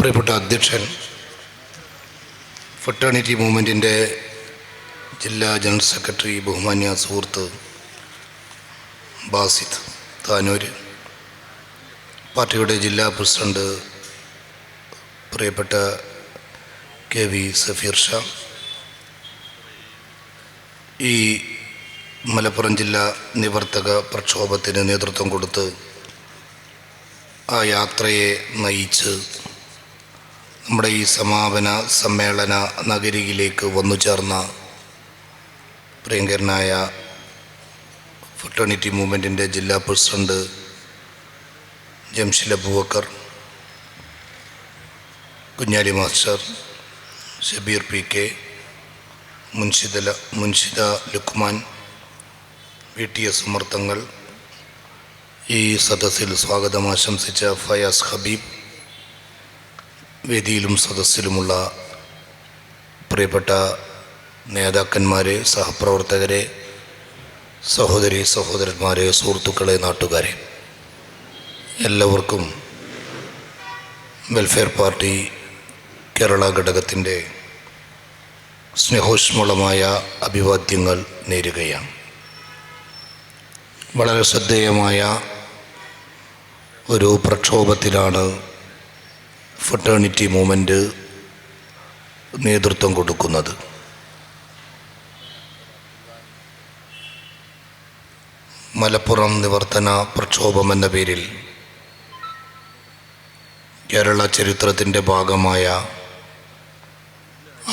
പ്രിയപ്പെട്ട അധ്യക്ഷൻ, ഫെറ്റേണിറ്റി മൂവ്മെൻറ്റിൻ്റെ ജില്ലാ ജനറൽ സെക്രട്ടറി ബഹുമാന്യ സുഹൃത്ത് ബാസിത്ത് താനൂർ, പാർട്ടിയുടെ ജില്ലാ പ്രസിഡന്റ് പ്രിയപ്പെട്ട KV സഫീർ ഷാ, ഈ മലപ്പുറം ജില്ലാ നിവർത്തക പ്രക്ഷോഭത്തിന് നേതൃത്വം കൊടുത്ത് ആ യാത്രയെ നയിച്ച് നമ്മുടെ ഈ സമാപന സമ്മേളന നഗരിയിലേക്ക് വന്നു ചേർന്ന പ്രിയങ്കരനായ ഫെറ്റേണിറ്റി മൂവ്മെൻറ്റിൻ്റെ ജില്ലാ president Jamshil Abubakar, Kunjali master, Shabeer PK, Munshida Lukman, VTS Umar Thangal, ഈ സദസ്സിൽ സ്വാഗതം ആശംസിച്ച ഫയാസ് ഹബീബ്, വേദിയിലും സദസ്സിലുമുള്ള പ്രിയപ്പെട്ട നേതാക്കന്മാരെ, സഹപ്രവർത്തകരെ, സഹോദരന്മാരെ, സുഹൃത്തുക്കളെ, നാട്ടുകാരെ, എല്ലാവർക്കും വെൽഫെയർ പാർട്ടി കേരള ഘടകത്തിൻ്റെ സ്നേഹോഷ്മളമായ അഭിവാദ്യങ്ങൾ നേരുകയാണ്. വളരെ ശ്രദ്ധേയമായ ഒരു പ്രക്ഷോഭത്തിലാണ് ഫെറ്റേണിറ്റി മൂവ്മെൻറ്റ് നേതൃത്വം കൊടുക്കുന്നത്. മലപ്പുറം നിവർത്തന പ്രക്ഷോഭം എന്ന പേരിൽ കേരള ചരിത്രത്തിൻ്റെ ഭാഗമായ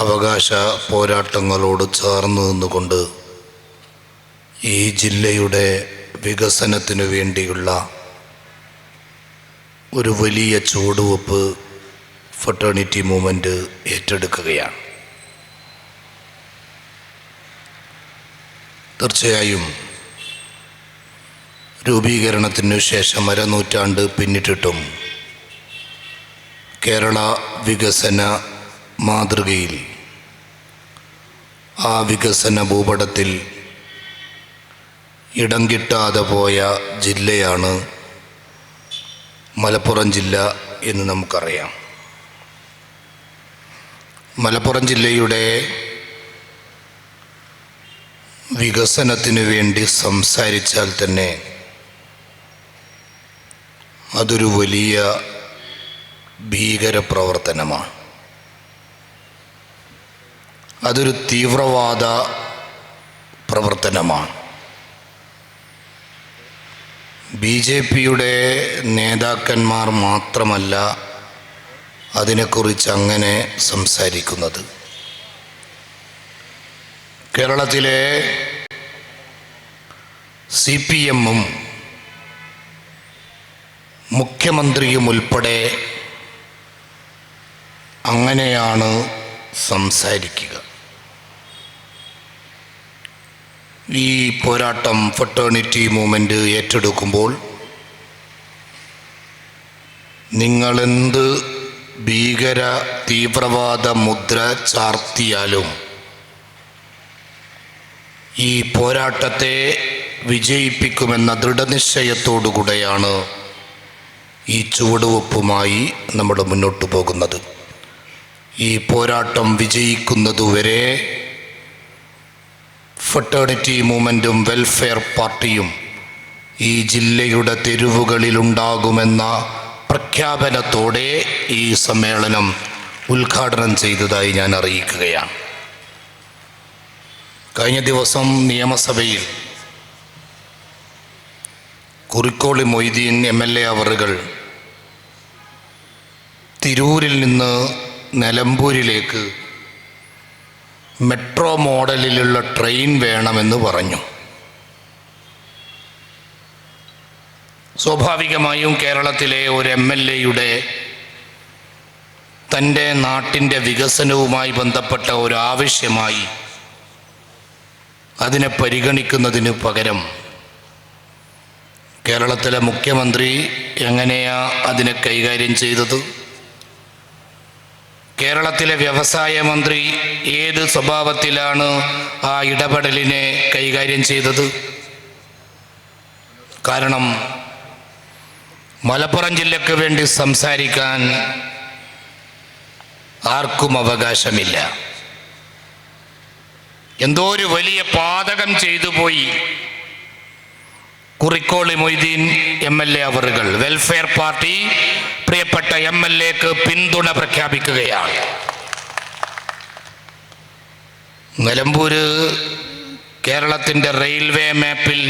അവകാശ പോരാട്ടങ്ങളോട് ചേർന്ന് നിന്നുകൊണ്ട് ഈ ജില്ലയുടെ വികസനത്തിനു വേണ്ടിയുള്ള ഒരു വലിയ ചുവടുവെപ്പ് ഫെറ്റേണിറ്റി മൂവ്മെൻറ്റ് ഏറ്റെടുക്കുകയാണ്. തീർച്ചയായും രൂപീകരണത്തിനു ശേഷം അരനൂറ്റാണ്ട് പിന്നിട്ടിട്ടും കേരള വികസന മാതൃകയിൽ, ആ വികസന ഭൂപടത്തിൽ ഇടം കിട്ടാതെ പോയ ജില്ലയാണ് മലപ്പുറം ജില്ല എന്ന് നമുക്കറിയാം. മലപ്പുറം ജില്ലയുടെ വികസനത്തിനു വേണ്ടി സംസാരിച്ചാൽ തന്നെ അതൊരു വലിയ ഭീകര പ്രവർത്തനമാണ്. അതൊരു തീവ്രവാദ പ്രവർത്തനമാണ്. BJPയുടെ നേതാക്കന്മാർ മാത്രമല്ല അതിനെക്കുറിച്ച് അങ്ങനെ സംസാരിക്കുന്നത്. കേരളത്തിലെ CPM-ഉം മുഖ്യമന്ത്രിയും ഉൾപ്പെടെ അങ്ങനെയാണ് സംസാരിക്കുക. ഈ പോരാട്ടം ഫെറ്റേണിറ്റി മൂവ്മെൻറ്റ് ഏറ്റെടുക്കുമ്പോൾ നിങ്ങളെന്ത് ഭീകര തീവ്രവാദ മുദ്ര ചാർത്തിയാലും ഈ പോരാട്ടത്തെ വിജയിപ്പിക്കുമെന്ന ദൃഢനിശ്ചയത്തോടുകൂടെയാണ് ഈ ചുവടുവെപ്പുമായി നമ്മൾ മുന്നോട്ട് പോകുന്നത്. ഈ പോരാട്ടം വിജയിക്കുന്നതുവരെ ഫെറ്റേണിറ്റി മൂവ്മെൻറ്റും വെൽഫെയർ പാർട്ടിയും ഈ ജില്ലയുടെ തെരുവുകളിലുണ്ടാകുമെന്ന പ്രഖ്യാപനത്തോടെ ഈ സമ്മേളനം ഉദ്ഘാടനം ചെയ്തതായി ഞാൻ അറിയിക്കുകയാണ്. കഴിഞ്ഞ ദിവസം നിയമസഭയിൽ കുറിക്കോളി മൊയ്തീൻ MLA അവറുകൾ തിരൂരിൽ നിന്ന് നിലമ്പൂരിലേക്ക് മെട്രോ മോഡലിലുള്ള ട്രെയിൻ വേണമെന്ന് പറഞ്ഞു. സ്വാഭാവികമായും കേരളത്തിലെ ഒരു MLA-യുടെ തൻ്റെ നാട്ടിൻ്റെ വികസനവുമായി ബന്ധപ്പെട്ട ഒരു ആവശ്യമായി അതിനെ പരിഗണിക്കുന്നതിന് പകരം കേരളത്തിലെ മുഖ്യമന്ത്രി എങ്ങനെയാ അതിനെ കൈകാര്യം ചെയ്തത്? കേരളത്തിലെ വ്യവസായ മന്ത്രി ഏത് സ്വഭാവത്തിലാണ് ആ ഇടപെടലിനെ കൈകാര്യം ചെയ്തത്? കാരണം മലപ്പുറം ജില്ലയ്ക്ക് വേണ്ടി സംസാരിക്കാൻ ആർക്കും അവകാശമില്ല. എന്തോ ഒരു വലിയ പാതകം ചെയ്തു പോയി കുറിക്കോളി മൊയ്തീൻ MLA അവറുകൾ. വെൽഫെയർ പാർട്ടി പ്രിയപ്പെട്ട MLAക്ക് പിന്തുണ പ്രഖ്യാപിക്കുകയാണ്. നിലമ്പൂര് കേരളത്തിൻ്റെ റെയിൽവേ മാപ്പിൽ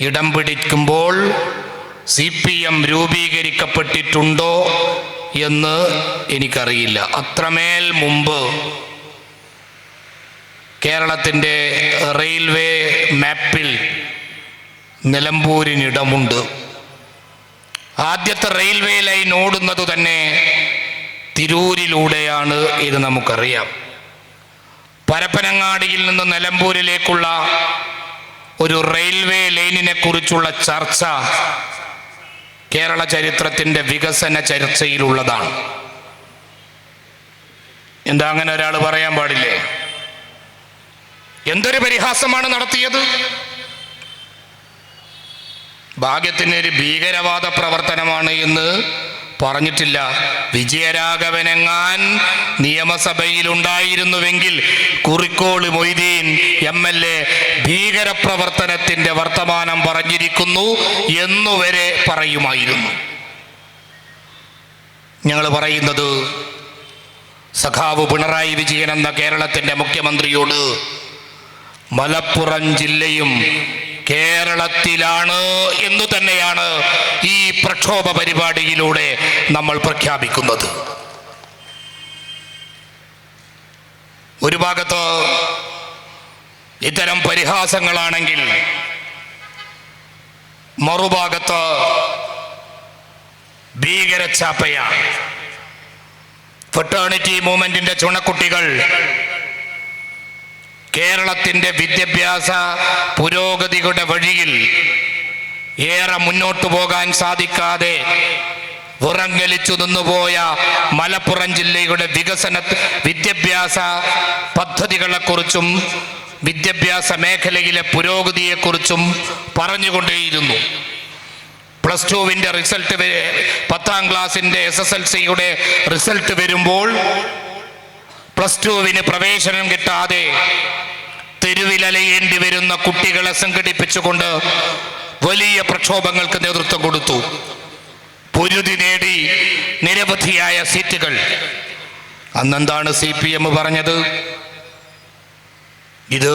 ഇടം പിടിക്കുമ്പോൾ CPM രൂപീകരിക്കപ്പെട്ടിട്ടുണ്ടോ എന്ന് എനിക്കറിയില്ല. അത്രമേൽ മുമ്പ് കേരളത്തിൻ്റെ റെയിൽവേ മാപ്പിൽ നിലമ്പൂരിനിടമുണ്ട്. ആദ്യത്തെ റെയിൽവേ ലൈൻ ഓടുന്നത് തന്നെ തിരൂരിലൂടെയാണ്. ഇത് നമുക്കറിയാം. പരപ്പനങ്ങാടിയിൽ നിന്ന് നിലമ്പൂരിലേക്കുള്ള ഒരു റെയിൽവേ ലൈനിനെ കുറിച്ചുള്ള ചർച്ച കേരള ചരിത്രത്തിൻ്റെ വികസന ചർച്ചയിലുള്ളതാണ്. എന്താ അങ്ങനെ ഒരാൾ പറയാൻ പാടില്ലേ? എന്തൊരു പരിഹാസമാണ് നടത്തിയത്. ഭാഗ്യത്തിന് ഒരു ഭീകരവാദ പ്രവർത്തനമാണ് എന്ന് പറഞ്ഞിട്ടില്ല. വിജയരാഘവനെങ്ങാൻ നിയമസഭയിലുണ്ടായിരുന്നുവെങ്കിൽ കുറിക്കോളി മൊയ്തീൻ MLA ഭീകരപ്രവർത്തനത്തിൻ്റെ വർത്തമാനം പറഞ്ഞിരിക്കുന്നു എന്നുവരെ പറയുമായിരുന്നു. ഞങ്ങൾ പറയുന്നത് സഖാവ് പിണറായി വിജയൻ എന്ന കേരളത്തിൻ്റെ മുഖ്യമന്ത്രിയോട് മലപ്പുറം ജില്ലയും കേരളത്തിലാണ് എന്നു തന്നെയാണ് ഈ പ്രക്ഷോഭ പരിപാടിയിലൂടെ നമ്മൾ പ്രഖ്യാപിക്കുന്നത്. ഒരു ഭാഗത്ത് ഇത്തരം പരിഹാസങ്ങളാണെങ്കിൽ മറുഭാഗത്ത് ഭീകരച്ചാപ്പയാണ്. ഫെറ്റേണിറ്റി മൂവ്മെന്റിന്റെ ചുണക്കുട്ടികൾ കേരളത്തിൻ്റെ വിദ്യാഭ്യാസ പുരോഗതിയുടെ വഴിയിൽ ഏറെ മുന്നോട്ടു പോകാൻ സാധിക്കാതെ വിറങ്ങലിച്ചു നിന്നുപോയ മലപ്പുറം ജില്ലയുടെ വിദ്യാഭ്യാസ പദ്ധതികളെക്കുറിച്ചും വിദ്യാഭ്യാസ മേഖലയിലെ പുരോഗതിയെക്കുറിച്ചും പറഞ്ഞുകൊണ്ടേയിരുന്നു. +2 റിസൾട്ട്, 10ാം ക്ലാസിൻ്റെ SSLCയുടെ റിസൾട്ട് വരുമ്പോൾ +2 പ്രവേശനം കിട്ടാതെ തെരുവിലലയേണ്ടി വരുന്ന കുട്ടികളെ സംഘടിപ്പിച്ചുകൊണ്ട് വലിയ പ്രക്ഷോഭങ്ങൾക്ക് നേതൃത്വം കൊടുത്തു. പൊരുതി നേടി നിരവധിയായ സീറ്റുകൾ. അന്നെന്താണ് CPM പറഞ്ഞത്? ഇത്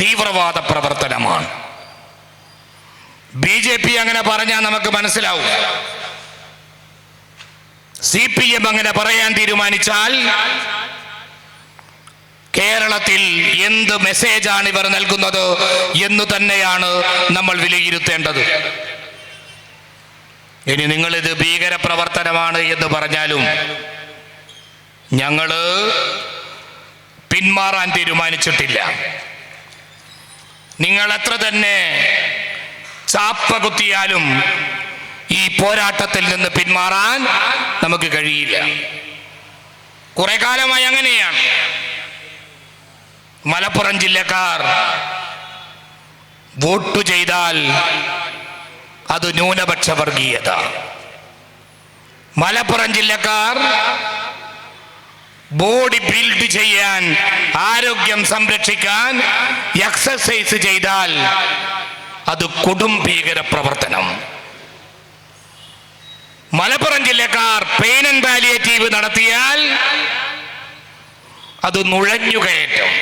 തീവ്രവാദ പ്രവർത്തനമാണ്. BJP അങ്ങനെ പറഞ്ഞാൽ നമുക്ക് മനസ്സിലാവും. CPM അങ്ങനെ പറയാൻ തീരുമാനിച്ചാൽ കേരളത്തിൽ എന്ത് മെസ്സേജാണ് ഇവർ നൽകുന്നത് എന്ന് തന്നെയാണ് നമ്മൾ വിലയിരുത്തേണ്ടത്. ഇനി നിങ്ങളിത് ഭീകര പ്രവർത്തനമാണ് എന്ന് പറഞ്ഞാലും ഞങ്ങൾ പിന്മാറാൻ തീരുമാനിച്ചിട്ടില്ല. നിങ്ങൾ എത്ര തന്നെ ചാപ്പ കുത്തിയാലും ഈ പോരാട്ടത്തിൽ നിന്ന് പിന്മാറാൻ നമുക്ക് കഴിയില്ല. കുറെ കാലമായി അങ്ങനെയാണ്. മലപ്പുറം ജില്ലക്കാർ വോട്ട് ചെയ്താൽ അത് ന്യൂനപക്ഷ വർഗീയത. മലപ്പുറം ജില്ലക്കാർ ബോഡി ബിൽഡ് ചെയ്യാൻ, ആരോഗ്യം സംരക്ഷിക്കാൻ എക്സസൈസ് ചെയ്താൽ അത് കൊടും ഭീകര പ്രവർത്തനം. മലപ്പുറം ജില്ലക്കാർ പെയിൻ ആൻഡ് പാലിയേറ്റീവ് നടത്തിയാൽ അത് നുഴഞ്ഞുകയറ്റം.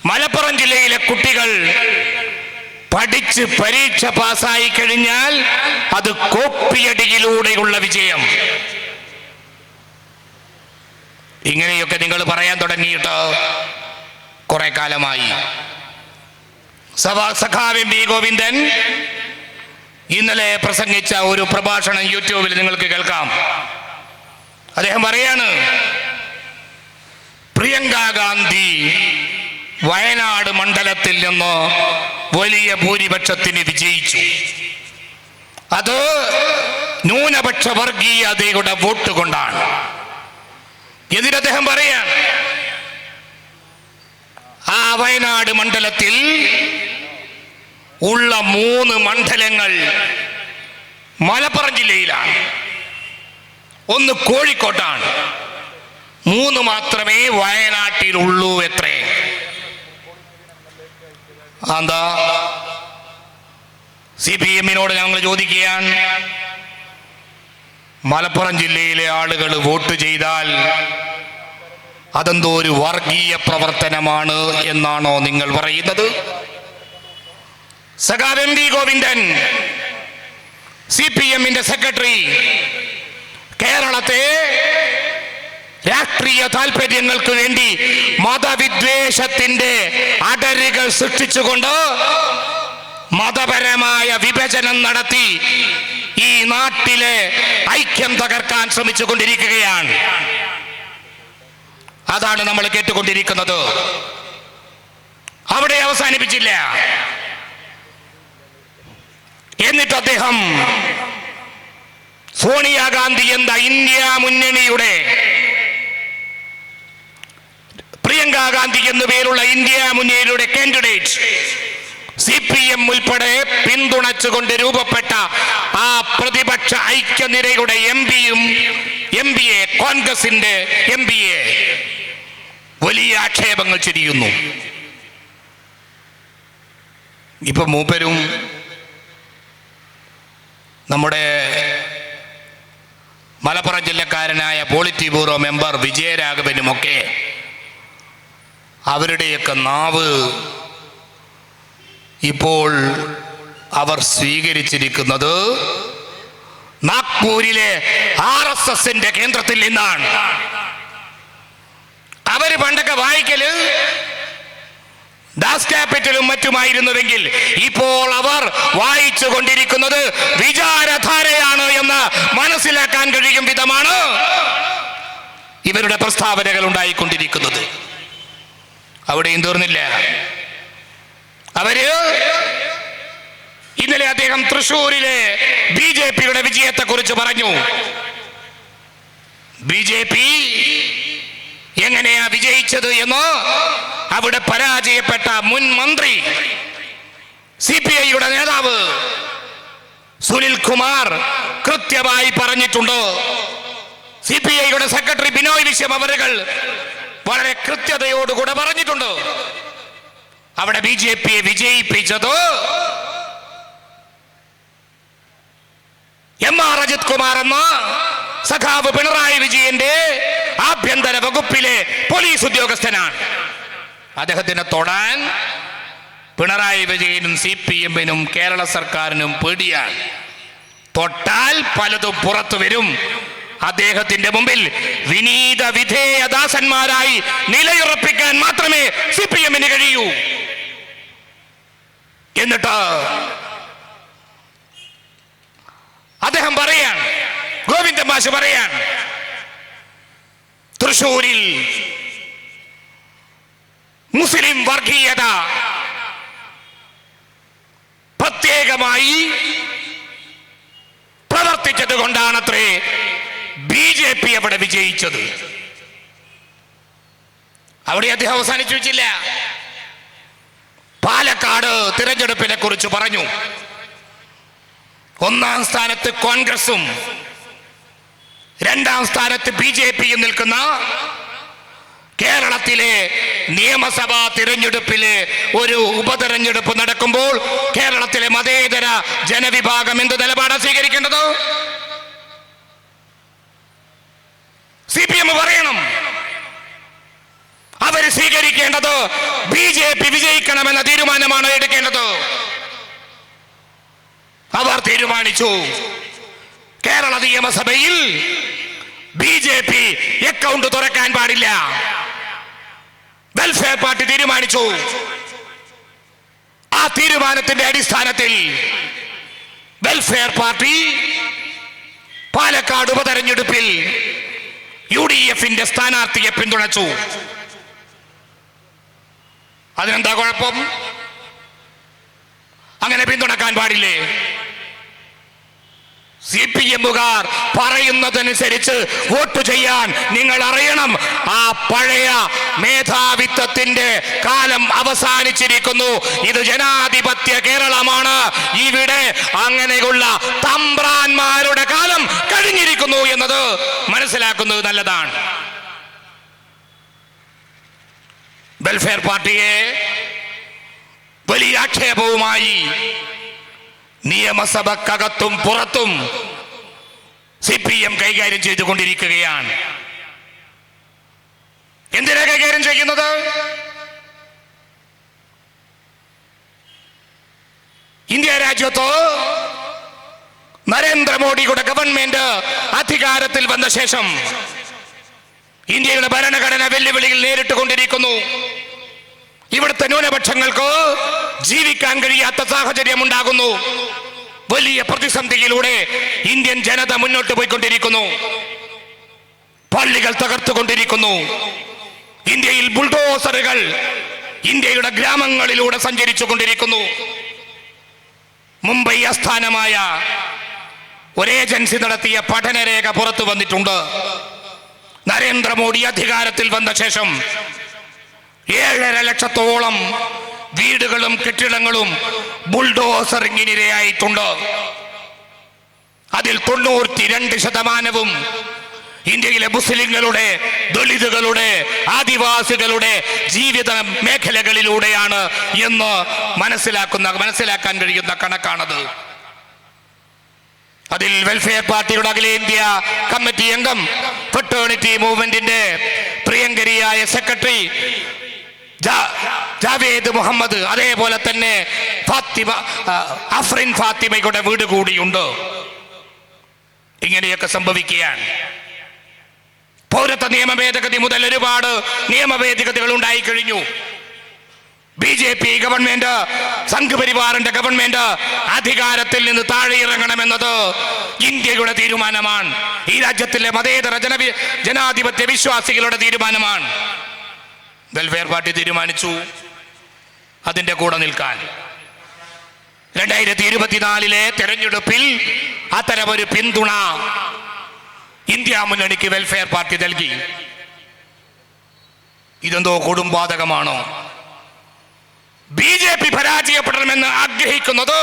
മലപ്പുറം ജില്ലയിലെ കുട്ടികൾ പഠിച്ച് പരീക്ഷ പാസ്സായി കഴിഞ്ഞാൽ അത് കോപ്പിയടിയിലൂടെയുള്ള വിജയം. ഇങ്ങനെയൊക്കെ നിങ്ങൾ പറയാൻ തുടങ്ങിയിട്ട് കുറെ കാലമായി. സഖാവ് MV ഗോവിന്ദൻ ഇന്നലെ പ്രസംഗിച്ച ഒരു പ്രഭാഷണം യൂട്യൂബിൽ നിങ്ങൾക്ക് കേൾക്കാം. അദ്ദേഹം പറയാണ്, പ്രിയങ്ക ഗാന്ധി വയനാട് മണ്ഡലത്തിൽ നിന്ന് വലിയ ഭൂരിപക്ഷത്തിന് വിജയിച്ചു. അത് ന്യൂനപക്ഷ വർഗീയതയുടെ വോട്ട് കൊണ്ടാണ്. എന്നിട്ട് അദ്ദേഹം പറയാണ്, ആ വയനാട് മണ്ഡലത്തിൽ ഉള്ള 3 മണ്ഡലങ്ങൾ മലപ്പുറം ജില്ലയിലാണ്. ഒന്ന് കോഴിക്കോട്ടാണ്, 3 മാത്രമേ വയനാട്ടിലുള്ളൂ. എത്രേ? എന്താ? CPM-നോട് ഞങ്ങൾ ചോദിക്കുകയാണ്, മലപ്പുറം ജില്ലയിലെ ആളുകൾ വോട്ട് ചെയ്താൽ അതെന്തോ ഒരു വർഗീയ പ്രവർത്തനമാണ് എന്നാണോ നിങ്ങൾ പറയുന്നത്? സഖാവ് MV ഗോവിന്ദൻ, CPM-ന്റെ സെക്രട്ടറി, കേരളത്തെ രാഷ്ട്രീയ താല്പര്യങ്ങൾക്ക് വേണ്ടി മതവിദ്വേഷത്തിന്റെ അടരുകൾ സൃഷ്ടിച്ചുകൊണ്ട് മതപരമായ വിഭജനം നടത്തി ഈ നാട്ടിലെ ഐക്യം തകർക്കാൻ ശ്രമിച്ചുകൊണ്ടിരിക്കുകയാണ്. അതാണ് നമ്മൾ കേട്ടുകൊണ്ടിരിക്കുന്നത്. അവിടെ അവസാനിപ്പിച്ചില്ല. എന്നിട്ട് അദ്ദേഹം സോണിയാഗാന്ധി എന്ന ഇന്ത്യ മുന്നണിയുടെ, പ്രിയങ്ക ഗാന്ധി എന്നു പേരുള്ള ഇന്ത്യ മുന്നണിയുടെ കാൻഡിഡേറ്റ്, CPM ഉൾപ്പെടെ പിന്തുണച്ചുകൊണ്ട് രൂപപ്പെട്ട ആ പ്രതിപക്ഷ ഐക്യനിരയുടെ MPയെ, കോൺഗ്രസിന്റെ MPയെ വലിയ ആക്ഷേപങ്ങൾ ചൊരിയുന്നു. ഇപ്പൊ മൂപ്പരും നമ്മുടെ മലപ്പുറം ജില്ലക്കാരനായ പോളിറ്റ് ബ്യൂറോ മെമ്പർ വിജയരാഘവനുമൊക്കെ അവരുടെയൊക്കെ നാവ് ഇപ്പോൾ അവർ സ്വീകരിച്ചിരിക്കുന്നത് നാഗ്പൂരിലെ RSSന്റെ കേന്ദ്രത്തിൽ നിന്നാണ്. അവര് പണ്ടൊക്കെ വായിക്കല് ദാസ് ക്യാപിറ്റലും മറ്റുമായിരുന്നുവെങ്കിൽ ഇപ്പോൾ അവർ വായിച്ചു കൊണ്ടിരിക്കുന്നത് വിചാരധാരയാണ് എന്ന് മനസ്സിലാക്കാൻ കഴിയും വിധമാണ് ഇവരുടെ പ്രസ്താവനകൾ ഉണ്ടായിക്കൊണ്ടിരിക്കുന്നത്. അവിടെയും തീർന്നില്ല. അവര് ഇന്നലെ അദ്ദേഹം തൃശ്ശൂരിലെ BJPയുടെ വിജയത്തെ കുറിച്ച് പറഞ്ഞു. BJP എങ്ങനെയാ വിജയിച്ചത് എന്ന് അവിടെ പരാജയപ്പെട്ട മുൻ മന്ത്രി CPIയുടെ നേതാവ് സുനിൽ കുമാർ കൃത്യമായി പറഞ്ഞിട്ടുണ്ട്. CPIയുടെ സെക്രട്ടറി ബിനോയ് വിശ്വം അവരുകൾ വളരെ കൃത്യതയോടുകൂടെ പറഞ്ഞിട്ടുണ്ട്. അവിടെ BJPയെ വിജയിപ്പിച്ചത് MR അജിത് കുമാർ എന്ന സഖാവ് പിണറായി വിജയന്റെ ആഭ്യന്തര വകുപ്പിലെ പോലീസ് ഉദ്യോഗസ്ഥനാണ്. അദ്ദേഹത്തിനെ തൊടാൻ പിണറായി വിജയനും CPM-നും കേരള സർക്കാരിനും പേടിയാണ്. തൊട്ടാൽ പലതും പുറത്തു വരും. അദ്ദേഹത്തിന്റെ മുമ്പിൽ വിനീത വിധേയദാസന്മാരായി നിലയുറപ്പിക്കാൻ മാത്രമേ CPM-ന് കഴിയൂ. എന്നിട്ട് അദ്ദേഹം പറയാൻ, ഗോവിന്ദൻ മാഷ് പറയാൻ, തൃശ്ശൂരിൽ മുസ്ലിം വർഗീയത പ്രത്യേകമായി പ്രവർത്തിച്ചത് കൊണ്ടാണത്രേ BJP അവിടെ വിജയിച്ചത്. അവിടെ അദ്ദേഹം അവസാനിച്ചു വെച്ചില്ല. പാലക്കാട് തിരഞ്ഞെടുപ്പിനെ കുറിച്ച് പറഞ്ഞു. 1-ാം സ്ഥാനത്ത് കോൺഗ്രസും 2-ാം സ്ഥാനത്ത് BJPയും നിൽക്കുന്ന കേരളത്തിലെ നിയമസഭാ തിരഞ്ഞെടുപ്പിലെ ഒരു ഉപതെരഞ്ഞെടുപ്പ് നടക്കുമ്പോൾ കേരളത്തിലെ മതേതര ജനവിഭാഗം എന്ത് നിലപാടാണ് സ്വീകരിക്കേണ്ടത്? CPM പറയണം. അവര് സ്വീകരിക്കേണ്ടത് BJP വിജയിക്കണമെന്ന തീരുമാനമാണ് എടുക്കേണ്ടത്. അവർ തീരുമാനിച്ചു കേരള നിയമസഭയിൽ BJP അക്കൗണ്ട് തുറക്കാൻ പാടില്ല. വെൽഫെയർ പാർട്ടി തീരുമാനിച്ചു. ആ തീരുമാനത്തിന്റെ അടിസ്ഥാനത്തിൽ വെൽഫെയർ പാർട്ടി പാലക്കാട് ഉപതെരഞ്ഞെടുപ്പിൽ UDF-ന്റെ സ്ഥാനാർത്ഥിയെ പിന്തുണച്ചു. അതിനെന്താ കുഴപ്പം? അങ്ങനെ പിന്തുണക്കാൻ പാടില്ലേ? CPM-കാർ പറയുന്നതനുസരിച്ച് വോട്ട് ചെയ്യാൻ നിങ്ങൾ അറിയണം. ആ പഴയ മേധാവിത്വത്തിന്റെ കാലം അവസാനിച്ചിരിക്കുന്നു. ഇത് ജനാധിപത്യ കേരളമാണ്. ഇവിടെ അങ്ങനെയുള്ള തമ്പ്രാന്മാരുടെ കാലം കഴിഞ്ഞിരിക്കുന്നു എന്നത് മനസ്സിലാക്കുന്നത് നല്ലതാണ്. വെൽഫെയർ പാർട്ടിയെ വലിയ ആക്ഷേപവുമായി നിയമസഭക്കകത്തും പുറത്തും CPM കൈകാര്യം ചെയ്തുകൊണ്ടിരിക്കുകയാണ്. എന്തിനാ കൈകാര്യം ചെയ്യുന്നത്? ഇന്ത്യ രാജ്യത്ത് നരേന്ദ്രമോദിയുടെ ഗവൺമെന്റ് അധികാരത്തിൽ വന്ന ശേഷം ഇന്ത്യയുടെ ഭരണഘടന വെല്ലുവിളികൾ നേരിട്ടുകൊണ്ടിരിക്കുന്നു. ഇവിടുത്തെ ന്യൂനപക്ഷങ്ങൾക്ക് ജീവിക്കാൻ കഴിയാത്ത സാഹചര്യം ഉണ്ടാകുന്നു. വലിയ പ്രതിസന്ധിയിലൂടെ ഇന്ത്യൻ ജനത മുന്നോട്ട് പോയിക്കൊണ്ടിരിക്കുന്നു. പള്ളികൾ തകർത്തുകൊണ്ടിരിക്കുന്നു. ഇന്ത്യയിൽ ബുൾഡോസറുകൾ ഇന്ത്യയുടെ ഗ്രാമങ്ങളിലൂടെ സഞ്ചരിച്ചു കൊണ്ടിരിക്കുന്നു. മുംബൈ ആസ്ഥാനമായ ഒരു ഏജൻസി നടത്തിയ പഠനരേഖ പുറത്തു വന്നിട്ടുണ്ട്. നരേന്ദ്രമോദി അധികാരത്തിൽ വന്ന ശേഷം 7.5 ലക്ഷത്തോളം വീടുകളും കെട്ടിടങ്ങളും ബുൾഡോസറിങ്ങിനിരയായിട്ടുണ്ട്. അതിൽ 92% ഇന്ത്യയിലെ മുസ്ലിങ്ങളുടെ, ദളിതുകളുടെ, ആദിവാസികളുടെ ജീവിത മേഖലകളിലൂടെയാണ് എന്ന് മനസ്സിലാക്കാൻ കഴിയുന്ന കണക്കാണത്. അതിൽ വെൽഫെയർ പാർട്ടിയുടെ അഖിലേന്ത്യാ കമ്മിറ്റി അംഗം, ഫ്രട്ടേണിറ്റി മൂവ്മെന്റിന്റെ പ്രിയങ്കരിയായ സെക്രട്ടറി ജാവേദ് മുഹമ്മദ്, അതേപോലെ തന്നെ അഫ്രിൻ ഫാത്തിമയുടെ വീട് കൂടിയുണ്ട്. ഇങ്ങനെയൊക്കെ സംഭവിക്കുകയാണ്. പൗരത്വ നിയമ ഭേദഗതി മുതൽ ഒരുപാട് നിയമ ഭേദഗതികൾ ഉണ്ടായി കഴിഞ്ഞു. BJP ഗവൺമെന്റ്, സംഘപരിവാറിന്റെ ഗവൺമെന്റ് അധികാരത്തിൽ നിന്ന് താഴെ ഇറങ്ങണമെന്നത് ഇന്ത്യയുടെ തീരുമാനമാണ്. ഈ രാജ്യത്തിലെ മതേതര ജനാധിപത്യ വിശ്വാസികളുടെ തീരുമാനമാണ്. വെൽഫെയർ പാർട്ടി തീരുമാനിച്ചു അതിന്റെ കൂടെ നിൽക്കാൻ. 2024 തെരഞ്ഞെടുപ്പിൽ അത്തരമൊരു പിന്തുണ ഇന്ത്യ മുന്നണിക്ക് വെൽഫെയർ പാർട്ടി നൽകി. ഇതെന്തോ കൊടുംപാതകമാണോ? BJP പരാജയപ്പെടണമെന്ന് ആഗ്രഹിക്കുന്നത്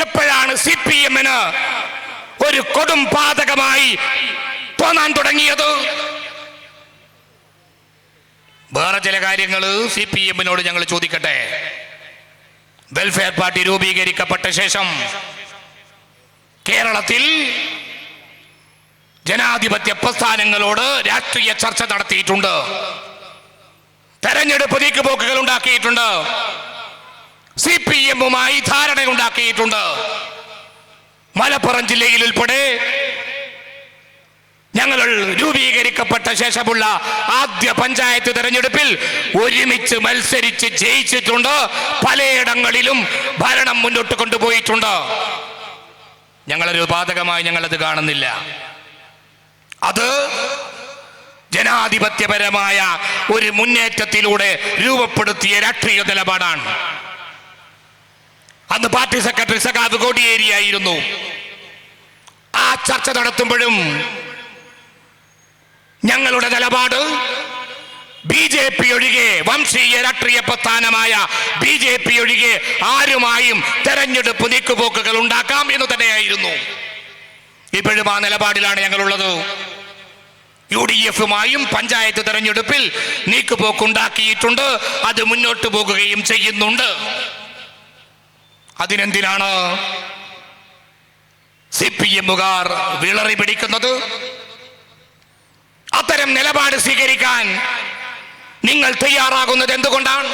എപ്പോഴാണ് CPM-ന് ഒരു കൊടുംപാതകമായി തോന്നാൻ തുടങ്ങിയത്? വേറെ ചില കാര്യങ്ങൾ CPM-നോട് ഞങ്ങൾ ചോദിക്കട്ടെ. വെൽഫെയർ പാർട്ടി രൂപീകരിക്കപ്പെട്ട ശേഷം കേരളത്തിൽ ജനാധിപത്യ പ്രസ്ഥാനങ്ങളോട് രാഷ്ട്രീയ ചർച്ച നടത്തിയിട്ടുണ്ട്. തെരഞ്ഞെടുപ്പ് നീക്കുപോക്കുകൾ ഉണ്ടാക്കിയിട്ടുണ്ട്. CPM-മായി ധാരണയുണ്ടാക്കിയിട്ടുണ്ട്. മലപ്പുറം ജില്ലയിൽ ഉൾപ്പെടെ ഞങ്ങൾ രൂപീകരിക്കപ്പെട്ട ശേഷമുള്ള ആദ്യ പഞ്ചായത്ത് തെരഞ്ഞെടുപ്പിൽ ഒരുമിച്ച് മത്സരിച്ച് ജയിച്ചിട്ടുണ്ട്. പലയിടങ്ങളിലും ഭരണം മുന്നോട്ട് കൊണ്ടുപോയിട്ടുണ്ട്. ഞങ്ങളൊരു ബാധകമായി ഞങ്ങളത് കാണുന്നില്ല. അത് ജനാധിപത്യപരമായ ഒരു മുന്നേറ്റത്തിലൂടെ രൂപപ്പെടുത്തിയ രാഷ്ട്രീയ നിലപാടാണ്. അന്ന് പാർട്ടി സെക്രട്ടറി സഖാവ് കോടിയേരിയായിരുന്നു. ആ ചർച്ച നടത്തുമ്പോഴും ഞങ്ങളുടെ നിലപാട് BJP ഒഴികെ, വംശീയ രാഷ്ട്രീയ പ്രസ്ഥാനമായ BJP ഒഴികെ ആരുമായും തെരഞ്ഞെടുപ്പ് നീക്കുപോക്കുകൾ ഉണ്ടാക്കാം എന്ന് തന്നെയായിരുന്നു. ഇപ്പോഴും ആ നിലപാടിലാണ് ഞങ്ങളുള്ളത്. UDF-മായും പഞ്ചായത്ത് തെരഞ്ഞെടുപ്പിൽ നീക്കുപോക്കുണ്ടാക്കിയിട്ടുണ്ട്. അത് മുന്നോട്ട് പോകുകയും ചെയ്യുന്നുണ്ട്. അതിനെന്തിനാണ് CPM-കാർ വിളറി പിടിക്കുന്നത്? അത്തരം നിലപാട് സ്വീകരിക്കാൻ നിങ്ങൾ തയ്യാറാകുന്നത് എന്തുകൊണ്ടാണ്?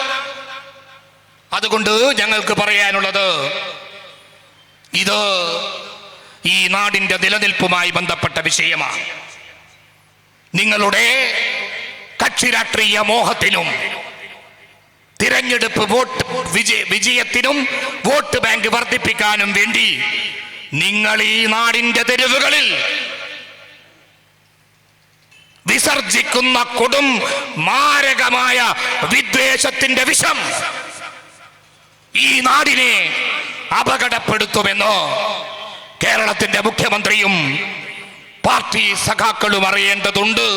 അതുകൊണ്ട് ഞങ്ങൾക്ക് പറയാനുള്ളത്, ഇത് ഈ നാടിന്റെ നിലനിൽപ്പുമായി ബന്ധപ്പെട്ട വിഷയമാണ്. നിങ്ങളുടെ കക്ഷി രാഷ്ട്രീയ മോഹത്തിനും തിരഞ്ഞെടുപ്പ് വിജയത്തിനും വോട്ട് ബാങ്ക് വർദ്ധിപ്പിക്കാനും വേണ്ടി നിങ്ങൾ ഈ നാടിന്റെ തെരുവുകളിൽ വിസർജിക്കുന്ന കൊടും മാരകമായ വിദ്വേഷത്തിന്റെ വിഷം ഈ നാടിനെ അപകടപ്പെടുത്തുമെന്ന് കേരളത്തിന്റെ മുഖ്യമന്ത്രിയും പാർട്ടി സഖാക്കളും അറിയേണ്ടതുണ്ട്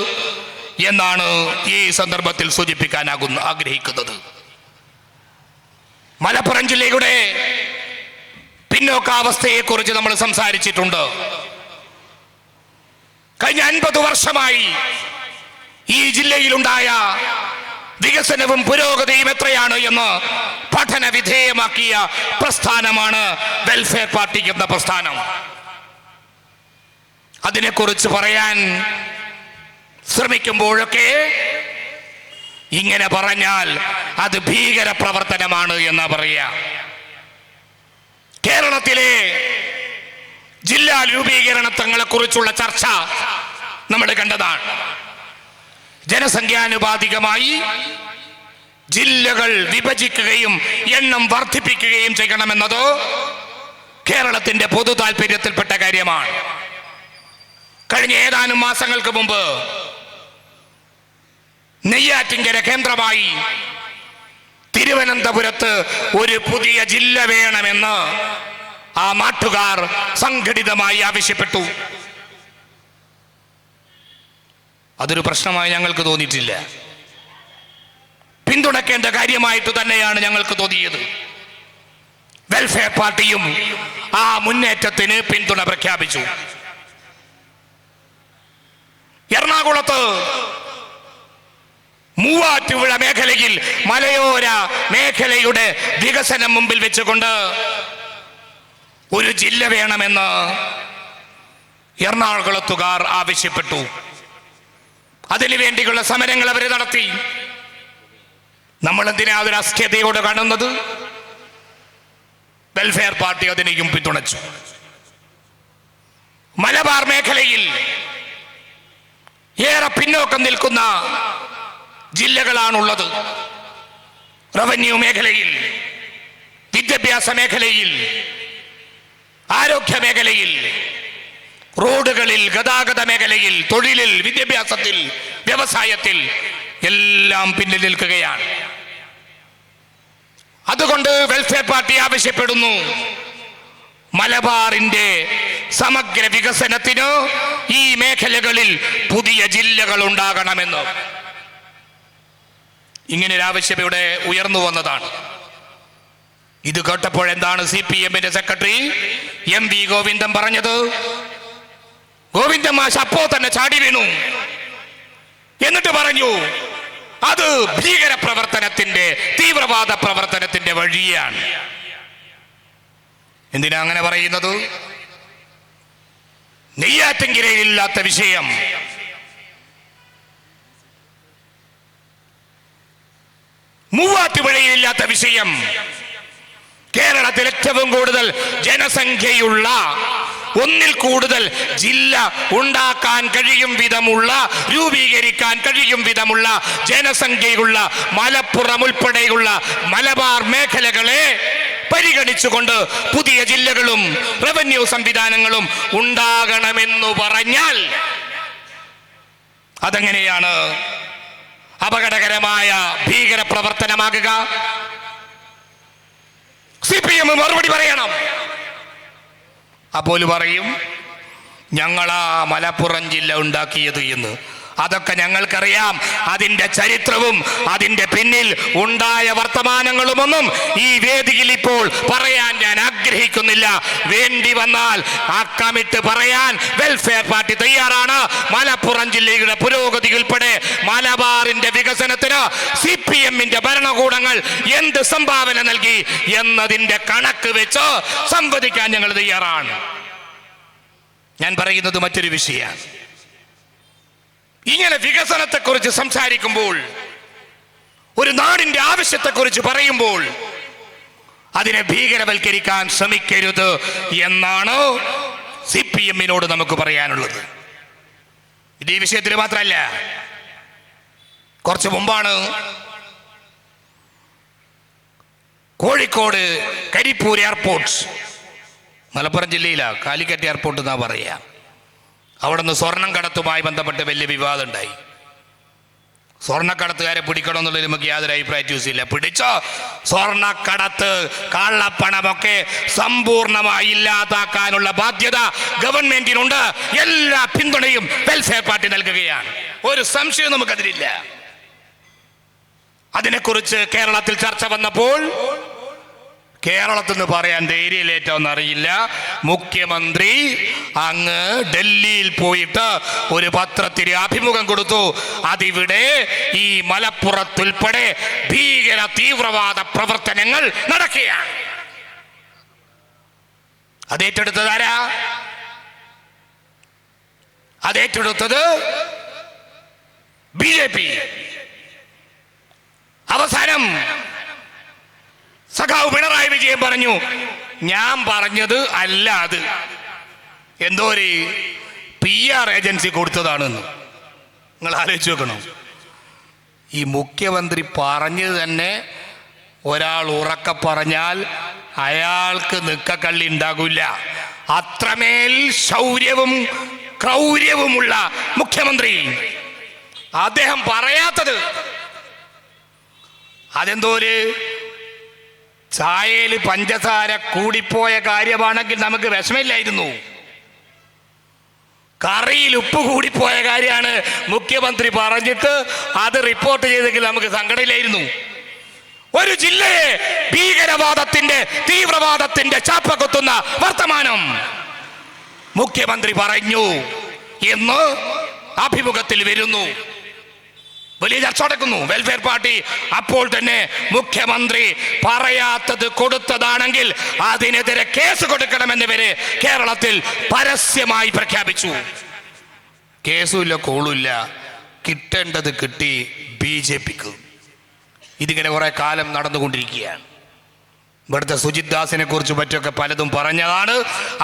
എന്നാണ് ഈ സന്ദർഭത്തിൽ സൂചിപ്പിക്കാൻ ആഗ്രഹിക്കുന്നത്. മലപ്പുറം ജില്ലയുടെ പിന്നോക്കാവസ്ഥയെക്കുറിച്ച് നമ്മൾ സംസാരിച്ചിട്ടുണ്ട്. കഴിഞ്ഞ 50 വർഷമായി ഈ ജില്ലയിലുണ്ടായ വികസനവും പുരോഗതിയും എത്രയാണ് എന്ന് പഠന വിധേയമാക്കിയ പ്രസ്ഥാനമാണ് വെൽഫെയർ പാർട്ടി എന്ന പ്രസ്ഥാനം. അതിനെക്കുറിച്ച് പറയാൻ ശ്രമിക്കുമ്പോഴൊക്കെ ഇങ്ങനെ പറഞ്ഞാൽ അത് ഭീകര പ്രവർത്തനമാണ് എന്ന് പറയാ. കേരളത്തിലെ ജില്ലാ രൂപീകരണങ്ങളെ കുറിച്ചുള്ള ചർച്ച നമ്മൾ കണ്ടതാണ്. ജനസംഖ്യാനുപാതികമായി ജില്ലകൾ വിഭജിക്കുകയും എണ്ണം വർദ്ധിപ്പിക്കുകയും ചെയ്യണമെന്നത് കേരളത്തിന്റെ പൊതു താല്പര്യത്തിൽപ്പെട്ട കാര്യമാണ്. കഴിഞ്ഞ ഏതാനും മാസങ്ങൾക്ക് മുമ്പ് നെയ്യാറ്റിൻകര കേന്ദ്രമായി തിരുവനന്തപുരത്ത് ഒരു പുതിയ ജില്ല വേണമെന്ന് ആ നാട്ടുകാർ സംഘടിതമായി ആവശ്യപ്പെട്ടു. അതൊരു പ്രശ്നമായി ഞങ്ങൾക്ക് തോന്നിയിട്ടില്ല. പിന്തുണക്കേണ്ട കാര്യമായിട്ട് തന്നെയാണ് ഞങ്ങൾക്ക് തോന്നിയത്. വെൽഫെയർ പാർട്ടിയും ആ മുന്നേറ്റത്തിന് പിന്തുണ പ്രഖ്യാപിച്ചു. എറണാകുളത്ത് മൂവാറ്റുപുഴ മേഖലയിൽ മലയോര മേഖലയുടെ വികസനം മുമ്പിൽ വെച്ചുകൊണ്ട് ഒരു ജില്ല വേണമെന്ന് എറണാകുളത്തുകാർ ആവശ്യപ്പെട്ടു. അതിനു വേണ്ടിയുള്ള സമരങ്ങൾ അവർ നടത്തി. നമ്മൾ എന്തിനാ ഒരു അസ്ഥ്യതയോട് കാണുന്നത്? വെൽഫെയർ പാർട്ടി അതിനെയും പിന്തുണച്ചു. മലബാർ മേഖലയിൽ ഏറെ പിന്നോക്കം നിൽക്കുന്ന ജില്ലകളാണുള്ളത്. റവന്യൂ മേഖലയിൽ, വിദ്യാഭ്യാസ മേഖലയിൽ, ആരോഗ്യ മേഖലയിൽ, റോഡുകളിൽ, ഗതാഗത മേഖലയിൽ, തൊഴിലിൽ, വിദ്യാഭ്യാസത്തിൽ, വ്യവസായത്തിൽ എല്ലാം പിന്നിൽ നിൽക്കുകയാണ്. അതുകൊണ്ട് വെൽഫെയർ പാർട്ടി ആവശ്യപ്പെടുന്നു, മലബാറിന്റെ സമഗ്ര വികസനത്തിന് ഈ മേഖലകളിൽ പുതിയ ജില്ലകൾ ഉണ്ടാകണമെന്ന്. ഇങ്ങനെ ഒരു ആവശ്യം ഇവിടെ ഉയർന്നു വന്നതാണ്. ഇത് കേട്ടപ്പോൾ എന്താണ് CPM-ന്റെ സെക്രട്ടറി MV ഗോവിന്ദൻ പറഞ്ഞത്? ഗോവിന്ദൻ മാഷ് അപ്പോ തന്നെ ചാടി വീണു. എന്നിട്ട് പറഞ്ഞു, അത് ഭീകര പ്രവർത്തനത്തിന്റെ, തീവ്രവാദ പ്രവർത്തനത്തിന്റെ വഴിയാണ്. എന്തിനാ അങ്ങനെ പറയുന്നത്? നെയ്യാറ്റിൻകരയിലില്ലാത്ത വിഷയം മൂവാറ്റുപുഴയിലില്ലാത്ത വിഷയം കേരളത്തിൽ ഏറ്റവും കൂടുതൽ ജനസംഖ്യയുള്ള, ഒന്നിൽ കൂടുതൽ ജില്ല ഉണ്ടാക്കാൻ കഴിയും വിധമുള്ള, രൂപീകരിക്കാൻ കഴിയും വിധമുള്ള ജനസംഖ്യയുള്ള മലപ്പുറം ഉൾപ്പെടെയുള്ള മലബാർ മേഖലകളെ പരിഗണിച്ചുകൊണ്ട് പുതിയ ജില്ലകളും റവന്യൂ സംവിധാനങ്ങളും ഉണ്ടാകണമെന്നു പറഞ്ഞാൽ അതെങ്ങനെയാണ് അപകടകരമായ ഭീകര പ്രവർത്തനമാകുക? CPM മറുപടി പറയണം. അപ്പോൾ പറയും, ഞങ്ങളാ മലപ്പുറം ജില്ല ഉണ്ടാക്കിയത് എന്ന്. അതൊക്കെ ഞങ്ങൾക്കറിയാം. അതിന്റെ ചരിത്രവും അതിന്റെ പിന്നിൽ ഉണ്ടായ വർത്തമാനങ്ങളുമൊന്നും ഈ വേദിയിൽ ഇപ്പോൾ പറയാൻ ഞാൻ ആഗ്രഹിക്കുന്നില്ല. വേണ്ടി വന്നാൽ അക്കമിട്ട് പറയാൻ വെൽഫെയർ പാർട്ടി തയ്യാറാണ്. മലപ്പുറം ജില്ലയുടെ പുരോഗതി ഉൾപ്പെടെ മലബാറിന്റെ വികസനത്തിന് CPM-ന്റെ ഭരണകൂടങ്ങൾ എന്ത് സംഭാവന നൽകി എന്നതിന്റെ കണക്ക് വെച്ച് സംവദിക്കാൻ ഞങ്ങൾ തയ്യാറാണ്. ഞാൻ പറയുന്നത് മറ്റൊരു വിഷയമാണ്. ഇങ്ങനെ വികസനത്തെക്കുറിച്ച് സംസാരിക്കുമ്പോൾ, ഒരു നാടിന്റെ ആവശ്യത്തെക്കുറിച്ച് പറയുമ്പോൾ അതിനെ ഭീകരവൽക്കരിക്കാൻ ശ്രമിക്കരുത് എന്നാണ് CPM-നോട് നമുക്ക് പറയാനുള്ളത്. ഇത് ഈ വിഷയത്തിൽ മാത്രമല്ല. കുറച്ച് മുമ്പാണ് കോഴിക്കോട് കരിപ്പൂർ എയർപോർട്ട്, മലപ്പുറം ജില്ലയിലാണ്, കാലിക്കറ്റ് എയർപോർട്ട് എന്നാ പറയാ, അവിടെ നിന്ന് സ്വർണം കടത്തുമായി ബന്ധപ്പെട്ട് വലിയ വിവാദം ഉണ്ടായി. സ്വർണ്ണക്കടത്തുകാരെ പിടിക്കണമെന്നുള്ളതിൽ നമുക്ക് യാതൊരു അഭിപ്രായത്തില്ല. പിടിച്ചോ. സ്വർണ്ണക്കടത്ത് കള്ളപ്പണമൊക്കെ സമ്പൂർണമായി ഇല്ലാതാക്കാനുള്ള ബാധ്യത ഗവൺമെന്റിനുണ്ട്. എല്ലാ പിന്തുണയും വെൽഫെയർ പാർട്ടി നൽകുകയാണ്. ഒരു സംശയവും നമുക്കതിലില്ല. അതിനെക്കുറിച്ച് കേരളത്തിൽ ചർച്ച വന്നപ്പോൾ കേരളത്തിൽ നിന്ന് പറയാൻ ധൈര്യമില്ലേറ്റോന്നറിയില്ല, മുഖ്യമന്ത്രി അങ്ങ് ഡൽഹിയിൽ പോയിട്ട് ഒരു പത്രത്തിന് അഭിമുഖം കൊടുത്തു. അതിവിടെ ഈ മലപ്പുറത്തുൾപ്പെടെ ഭീകര തീവ്രവാദ പ്രവർത്തനങ്ങൾ നടക്കുകയാണ്. അതേറ്റെടുത്തതാരാ? അതേറ്റെടുത്തത് BJP. അവസാനം സഖാവ് പിണറായി വിജയൻ പറഞ്ഞു, ഞാൻ പറഞ്ഞത് അല്ല, അത് എന്തോ ഒരു PR ഏജൻസി കൊടുത്തതാണെന്ന്. നിങ്ങൾ ആലോചിച്ച് നോക്കണം. ഈ മുഖ്യമന്ത്രി പറഞ്ഞത് തന്നെ ഒരാൾ ഉറക്കെ പറഞ്ഞാൽ അയാൾക്ക് നിക്കക്കള്ളി ഉണ്ടാകില്ല. അത്രമേൽ ശൗര്യവും ക്രൗര്യവുമുള്ള മുഖ്യമന്ത്രി. അദ്ദേഹം പറയാത്തത് അതെന്തോ ഒരു ചായയിൽ പഞ്ചസാര കൂടിപ്പോയ കാര്യമാണെങ്കിൽ നമുക്ക് വിഷമില്ലായിരുന്നു. കറിയിൽ ഉപ്പ് കൂടിപ്പോയ കാര്യമാണ് മുഖ്യമന്ത്രി പറഞ്ഞിട്ട് അത് റിപ്പോർട്ട് ചെയ്തെങ്കിൽ നമുക്ക് സങ്കടമില്ലായിരുന്നു. ഒരു ജില്ലയെ ഭീകരവാദത്തിന്റെ തീവ്രവാദത്തിന്റെ ചാപ്പ കുത്തുന്ന വർത്തമാനം മുഖ്യമന്ത്രി പറഞ്ഞു എന്ന് അഭിമുഖത്തിൽ വരുന്നു. വലിയ ചർച്ച നടക്കുന്നു. വെൽഫെയർ പാർട്ടി അപ്പോൾ തന്നെ മുഖ്യമന്ത്രി പറയാത്തത് കൊടുത്തതാണെങ്കിൽ അതിനെതിരെ കേസ് കൊടുക്കണമെന്നിവര് കേരളത്തിൽ പരസ്യമായി പ്രഖ്യാപിച്ചു. കേസുമില്ല, കോളുമില്ല, കിട്ടേണ്ടത് കിട്ടി BJPക്ക്. ഇതിങ്ങനെ കുറെ കാലം നടന്നുകൊണ്ടിരിക്കുകയാണ്. ഇവിടുത്തെ സുജിത് ദാസിനെ കുറിച്ച് മറ്റൊക്കെ പലതും പറഞ്ഞതാണ്.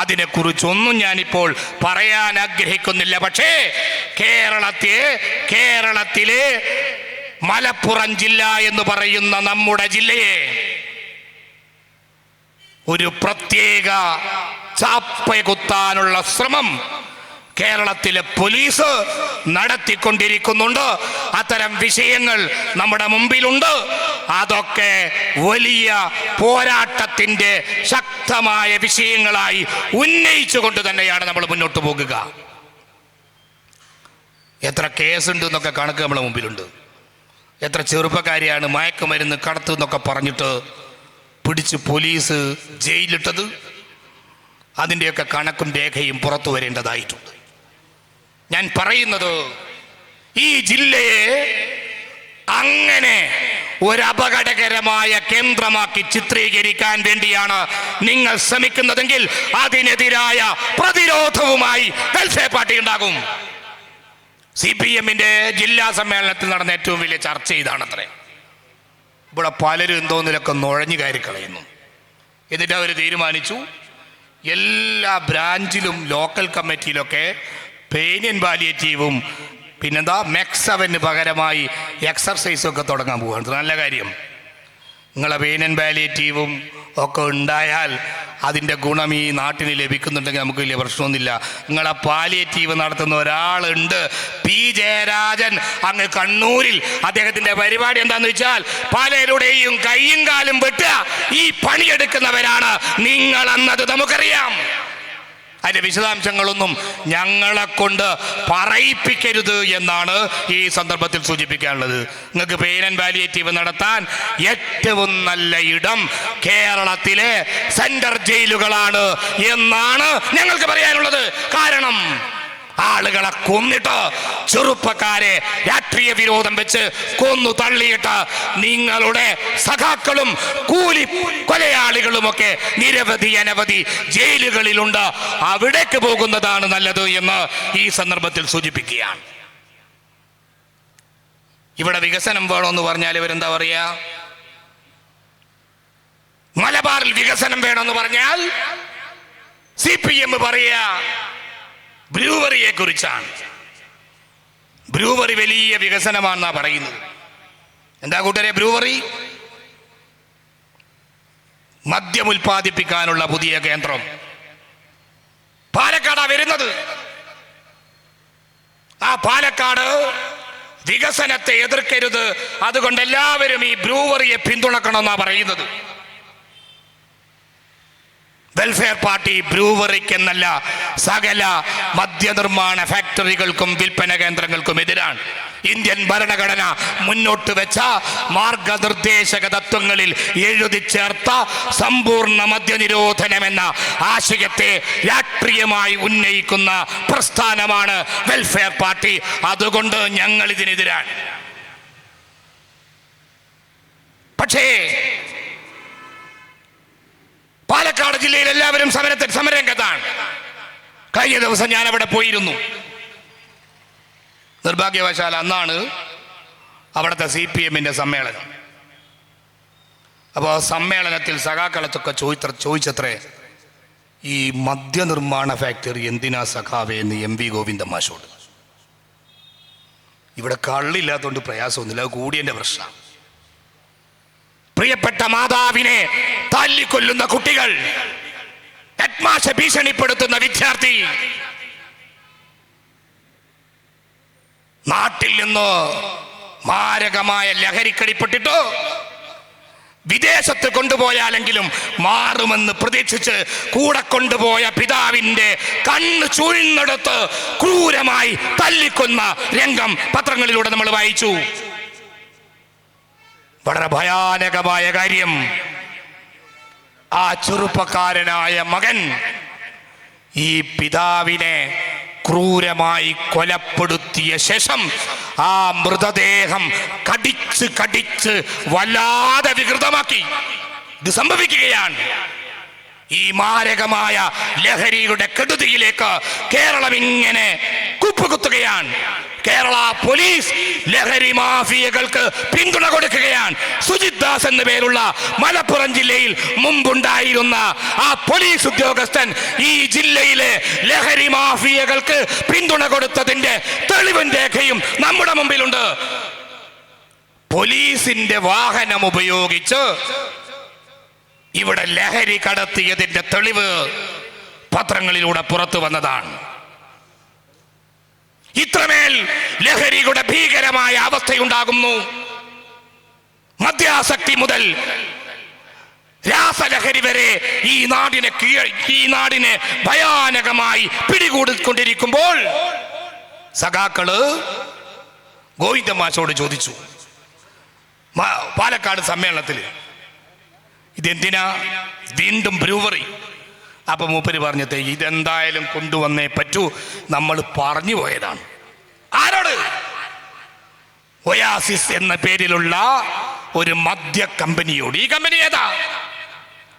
അതിനെക്കുറിച്ചൊന്നും ഞാനിപ്പോൾ പറയാൻ ആഗ്രഹിക്കുന്നില്ല. പക്ഷേ കേരളത്തിലെ മലപ്പുറം ജില്ല എന്ന് പറയുന്ന നമ്മുടെ ജില്ലയെ ഒരു പ്രത്യേക ചാപ്പകുത്താനുള്ള ശ്രമം കേരളത്തിലെ പോലീസ് നടത്തിക്കൊണ്ടിരിക്കുന്നുണ്ട്. അത്തരം വിഷയങ്ങൾ നമ്മുടെ മുമ്പിലുണ്ട്. അതൊക്കെ വലിയ പോരാട്ടത്തിന്റെ ശക്തമായ വിഷയങ്ങളായി ഉന്നയിച്ചുകൊണ്ട് തന്നെയാണ് നമ്മൾ മുന്നോട്ട് പോകുക. എത്ര കേസുണ്ട് എന്നൊക്കെ കണക്ക് നമ്മുടെ മുമ്പിലുണ്ട്. എത്ര ചെറുപ്പക്കാരിയാണ് മയക്കുമരുന്ന് കടത്തു എന്നൊക്കെ പറഞ്ഞിട്ട് പിടിച്ച് പോലീസ് ജയിലിട്ടത്. അതിൻ്റെയൊക്കെ കണക്കും രേഖയും പുറത്തു വരേണ്ടതായിട്ടുണ്ട്. ഞാൻ പറയുന്നത് ഈ ജില്ലയെ അങ്ങനെ ഒരു അപകടകരമായ കേന്ദ്രമാക്കി ചിത്രീകരിക്കാൻ വേണ്ടിയാണ് നിങ്ങൾ ശ്രമിക്കുന്നതെങ്കിൽ അതിനെതിരായ പ്രതിരോധവുമായി വെൽഫെയർ പാർട്ടി ഉണ്ടാകും. CPM-ന്റെ ജില്ലാ സമ്മേളനത്തിൽ നടന്ന ഏറ്റവും വലിയ ചർച്ച ഇതാണത്രേ. ഇവിടെ പലരും എന്തോന്നിലൊക്കെ നുഴഞ്ഞു കയറി കളയുന്നു. എന്നിട്ട് അവർ തീരുമാനിച്ചു എല്ലാ ബ്രാഞ്ചിലും ലോക്കൽ കമ്മിറ്റിയിലൊക്കെ പെയിൻ ആൻഡ് പാലിയേറ്റീവും പിന്നെന്താ മെക്സവന് പകരമായി എക്സർസൈസും ഒക്കെ തുടങ്ങാൻ പോവുകയാണ്. നല്ല കാര്യം. നിങ്ങളെ പെയിൻ ആൻഡ് പാലിയേറ്റീവും ഒക്കെ ഉണ്ടായാൽ അതിൻ്റെ ഗുണം ഈ നാട്ടിന് ലഭിക്കുന്നുണ്ടെങ്കിൽ നമുക്ക് വലിയ പ്രശ്നമൊന്നുമില്ല. നിങ്ങളെ പാലിയേറ്റീവ് നടത്തുന്ന ഒരാളുണ്ട്, P. ജയരാജൻ, അങ്ങ് കണ്ണൂരിൽ. അദ്ദേഹത്തിൻ്റെ പരിപാടി എന്താണെന്ന് വെച്ചാൽ പലരുടെയും കൈയും കാലും വെട്ടുക. ഈ പണിയെടുക്കുന്നവരാണ് നിങ്ങൾ എന്നത് നമുക്കറിയാം. അതിൻ്റെ വിശദാംശങ്ങളൊന്നും ഞങ്ങളെ കൊണ്ട് പറയിപ്പിക്കരുത് എന്നാണ് ഈ സന്ദർഭത്തിൽ സൂചിപ്പിക്കാനുള്ളത്. നിങ്ങൾക്ക് പെയിൻ ആൻഡ് പാലിയേറ്റീവ് നടത്താൻ ഏറ്റവും നല്ല ഇടം കേരളത്തിലെ സെൻട്രൽ ജയിലുകളാണ് എന്നാണ് ഞങ്ങൾക്ക് പറയാനുള്ളത്. കാരണം ആളുകളെ കൊന്നിട്ട് ചെറുപ്പക്കാരെ രാഷ്ട്രീയ വിരോധം വെച്ച് കൊന്നു തള്ളിയിട്ട് നിങ്ങളുടെ സഖാക്കളും കൂലി കൊലയാളികളുമൊക്കെ നിരവധി അനവധി ജയിലുകളിലുണ്ട്. അവിടേക്ക് പോകുന്നതാണ് നല്ലത് എന്ന് ഈ സന്ദർഭത്തിൽ സൂചിപ്പിക്കുകയാണ്. ഇവിടെ വികസനം വേണമെന്ന് പറഞ്ഞാൽ ഇവരെന്താ പറയാ? മലബാറിൽ വികസനം വേണമെന്ന് പറഞ്ഞാൽ CPM പറയാ ബ്രൂവറിയെ കുറിച്ചാണ്. ബ്രൂവറി വലിയ വികസനമാണെന്നാ പറയുന്നത്. എന്താ കൂട്ടരെ ബ്രൂവറി? മദ്യം ഉൽപ്പാദിപ്പിക്കാനുള്ള പുതിയ കേന്ദ്രം പാലക്കാടാ വരുന്നത്. ആ പാലക്കാട് വികസനത്തെ എതിർക്കരുത്, അതുകൊണ്ട് എല്ലാവരും ഈ ബ്രൂവറിയെ പിന്തുണക്കണമെന്നാണ് പറയുന്നത്. വെൽഫെയർ പാർട്ടി ബ്രൂവറിക്ക് എന്നല്ല സകല മദ്യനിർമ്മാണ ഫാക്ടറികൾക്കും വിൽപ്പന കേന്ദ്രങ്ങൾക്കും എതിരാണ്. ഇന്ത്യൻ ഭരണഘടന മുന്നോട്ട് വെച്ച മാർഗനിർദ്ദേശക തത്വങ്ങളിൽ എഴുതി ചേർത്ത സമ്പൂർണ്ണ മദ്യനിരോധനമെന്ന ആശയത്തെ രാഷ്ട്രീയമായി ഉന്നയിക്കുന്ന പ്രസ്ഥാനമാണ് വെൽഫെയർ പാർട്ടി. അതുകൊണ്ട് ഞങ്ങൾ ഇതിനെതിരാണ്. പക്ഷേ പാലക്കാട് ജില്ലയിൽ എല്ലാവരും സമരരംഗത്താണ്. കഴിഞ്ഞ ദിവസം ഞാൻ അവിടെ പോയിരുന്നു. നിർഭാഗ്യവശാൽ അന്നാണ് അവിടുത്തെ CPM-ന്റെ സമ്മേളനം. അപ്പോൾ സമ്മേളനത്തിൽ സഖാക്കളത്തൊക്കെ ചോദിച്ചത്രേ, ഈ മദ്യനിർമ്മാണ ഫാക്ടറി എന്തിനാ സഖാവേ എന്ന് MV ഗോവിന്ദൻ മാഷോട്. ഇവിടെ കള്ളില്ലാത്തതുകൊണ്ട് പ്രയാസമൊന്നുമില്ല, അത് കൂടിയതിൻ്റെ പ്രശ്നം. പ്രിയപ്പെട്ട മാതാവിനെ തല്ലിക്കൊല്ലുന്ന കുട്ടികൾ, ഹെഡ്മാഷ ഭീഷണിപ്പെടുത്തുന്ന വിദ്യാർത്ഥി, നാട്ടിൽ നിന്ന് മാരകമായ ലഹരിക്കടിപ്പെട്ടിട്ടോ വിദേശത്ത് കൊണ്ടുപോയാലെങ്കിലും മാറുമെന്ന് പ്രതീക്ഷിച്ച് കൂടെ കൊണ്ടുപോയ പിതാവിന്റെ കണ്ണ് ചൂഴ്ന്നെടുത്ത് ക്രൂരമായി തല്ലിക്കൊന്ന രംഗം പത്രങ്ങളിലൂടെ നമ്മൾ വായിച്ചു. വളരെ ഭയാനകമായ കാര്യം. ആ ചെറുപ്പക്കാരനായ മകൻ ഈ പിതാവിനെ ക്രൂരമായി കൊലപ്പെടുത്തിയ ശേഷം ആ മൃതദേഹം കടിച്ച് വല്ലാതെ വികൃതമാക്കി. ഇത് സംഭവിക്കുകയാണ്. ഈ മാരകമായ ലഹരിയുടെ കെടുതിയിലേക്ക് കേരളം ഇങ്ങനെ കുപ്പുകുത്തുകയാണ്. കേരള പോലീസ് ലഹരി മാഫിയകൾക്ക് പിന്തുണ കൊടുക്കുകയാണ്. സുജിത് ദാസ് എന്ന പേരുള്ള മലപ്പുറം ജില്ലയിൽ മുമ്പുണ്ടായിരുന്ന ആ പോലീസ് ഉദ്യോഗസ്ഥൻ ഈ ജില്ലയിലെ ലഹരി മാഫിയകൾക്ക് പിന്തുണ കൊടുത്തതിന്റെ തെളിവും രേഖയും നമ്മുടെ മുമ്പിലുണ്ട്. പോലീസിന്റെ വാഹനം ഉപയോഗിച്ച് ഇവിടെ ലഹരി കടത്തിയതിന്റെ തെളിവ് പത്രങ്ങളിലൂടെ പുറത്തു വന്നതാണ്. ഇത്രമേൽ ലഹരിയുടെ ഭീകരമായ അവസ്ഥയുണ്ടാകുന്നു. മദ്യാസക്തി മുതൽ രാസലഹരി വരെ ഈ നാടിനെ ഭയാനകമായി പിടികൂടിക്കൊണ്ടിരിക്കുമ്പോൾ സഖാക്കള് ഗോവിന്ദൻ മാഷോട് ചോദിച്ചു പാലക്കാട് സമ്മേളനത്തിൽ, ഇതെന്തിനാ വീണ്ടും ബ്രൂവറി? അപ്പൊ മൂപ്പര് പറഞ്ഞത്, ഇതെന്തായാലും കൊണ്ടുവന്നേ പറ്റൂ, നമ്മൾ പറഞ്ഞു പോയതാണ്. ആരോട്? ഒയാസിസ് എന്ന പേരിലുള്ള ഒരു മദ്യ കമ്പനിയോട്. ഈ കമ്പനി ഏതാ?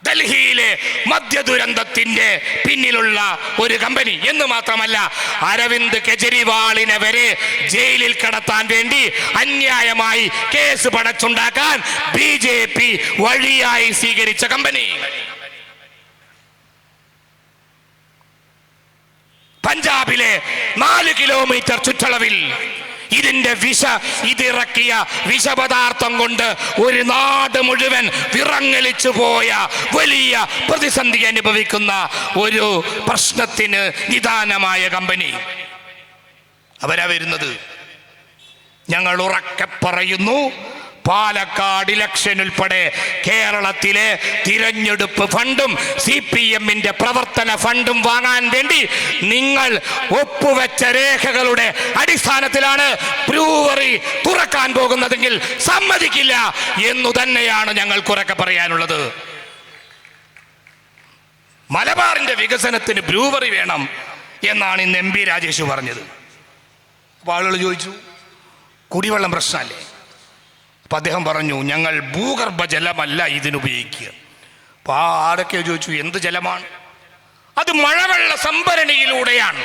ഡൽഹിയിലെ മദ്യ ദുരന്തത്തിന്റെ പിന്നിലുള്ള ഒരു കമ്പനി എന്ന് മാത്രമല്ല, അരവിന്ദ് കെജ്രിവാളിനെ വരെ ജയിലിൽ കടത്താൻ വേണ്ടി അന്യായമായി കേസ് പടച്ചുണ്ടാക്കാൻ BJP വഴിയായി സ്വീകരിച്ച കമ്പനി. പഞ്ചാബിലെ 4 കിലോമീറ്റർ ചുറ്റളവിൽ ഇതിറക്കിയ വിഷപദാർത്ഥം കൊണ്ട് ഒരു നാട് മുഴുവൻ വിറങ്ങലിച്ചു പോയ വലിയ പ്രതിസന്ധി അനുഭവിക്കുന്ന ഒരു പ്രശ്നത്തിന് നിദാനമായ കമ്പനി. അവരാ വരുന്നത്. ഞങ്ങൾ ഉറക്കെ പറയുന്നു, പാലക്കാട് ഇലക്ഷൻ ഉൾപ്പെടെ കേരളത്തിലെ തിരഞ്ഞെടുപ്പ് ഫണ്ടും CPM-ന്റെ പ്രവർത്തന ഫണ്ടും വാങ്ങാൻ വേണ്ടി നിങ്ങൾ ഒപ്പുവെച്ച രേഖകളുടെ അടിസ്ഥാനത്തിലാണ് ബ്രൂവറി തുറക്കാൻ പോകുന്നതെങ്കിൽ സമ്മതിക്കില്ല എന്നു തന്നെയാണ് ഞങ്ങൾക്ക് ഉറക്കെ പറയാനുള്ളത്. മലബാറിന്റെ വികസനത്തിന് ബ്രൂവറി വേണം എന്നാണ് ഇന്ന് MP രാജേഷ് പറഞ്ഞത്. അപ്പോൾ ആളുകൾ ചോദിച്ചു, കുടിവെള്ളം പ്രശ്നമല്ലേ? അപ്പം അദ്ദേഹം പറഞ്ഞു, ഞങ്ങൾ ഭൂഗർഭ ജലമല്ല ഇതിനുപയോഗിക്കുക. അപ്പോൾ ആരൊക്കെ ചോദിച്ചു, എന്ത് ജലമാണ്? അത് മഴവെള്ള സംഭരണിയിലൂടെയാണ്.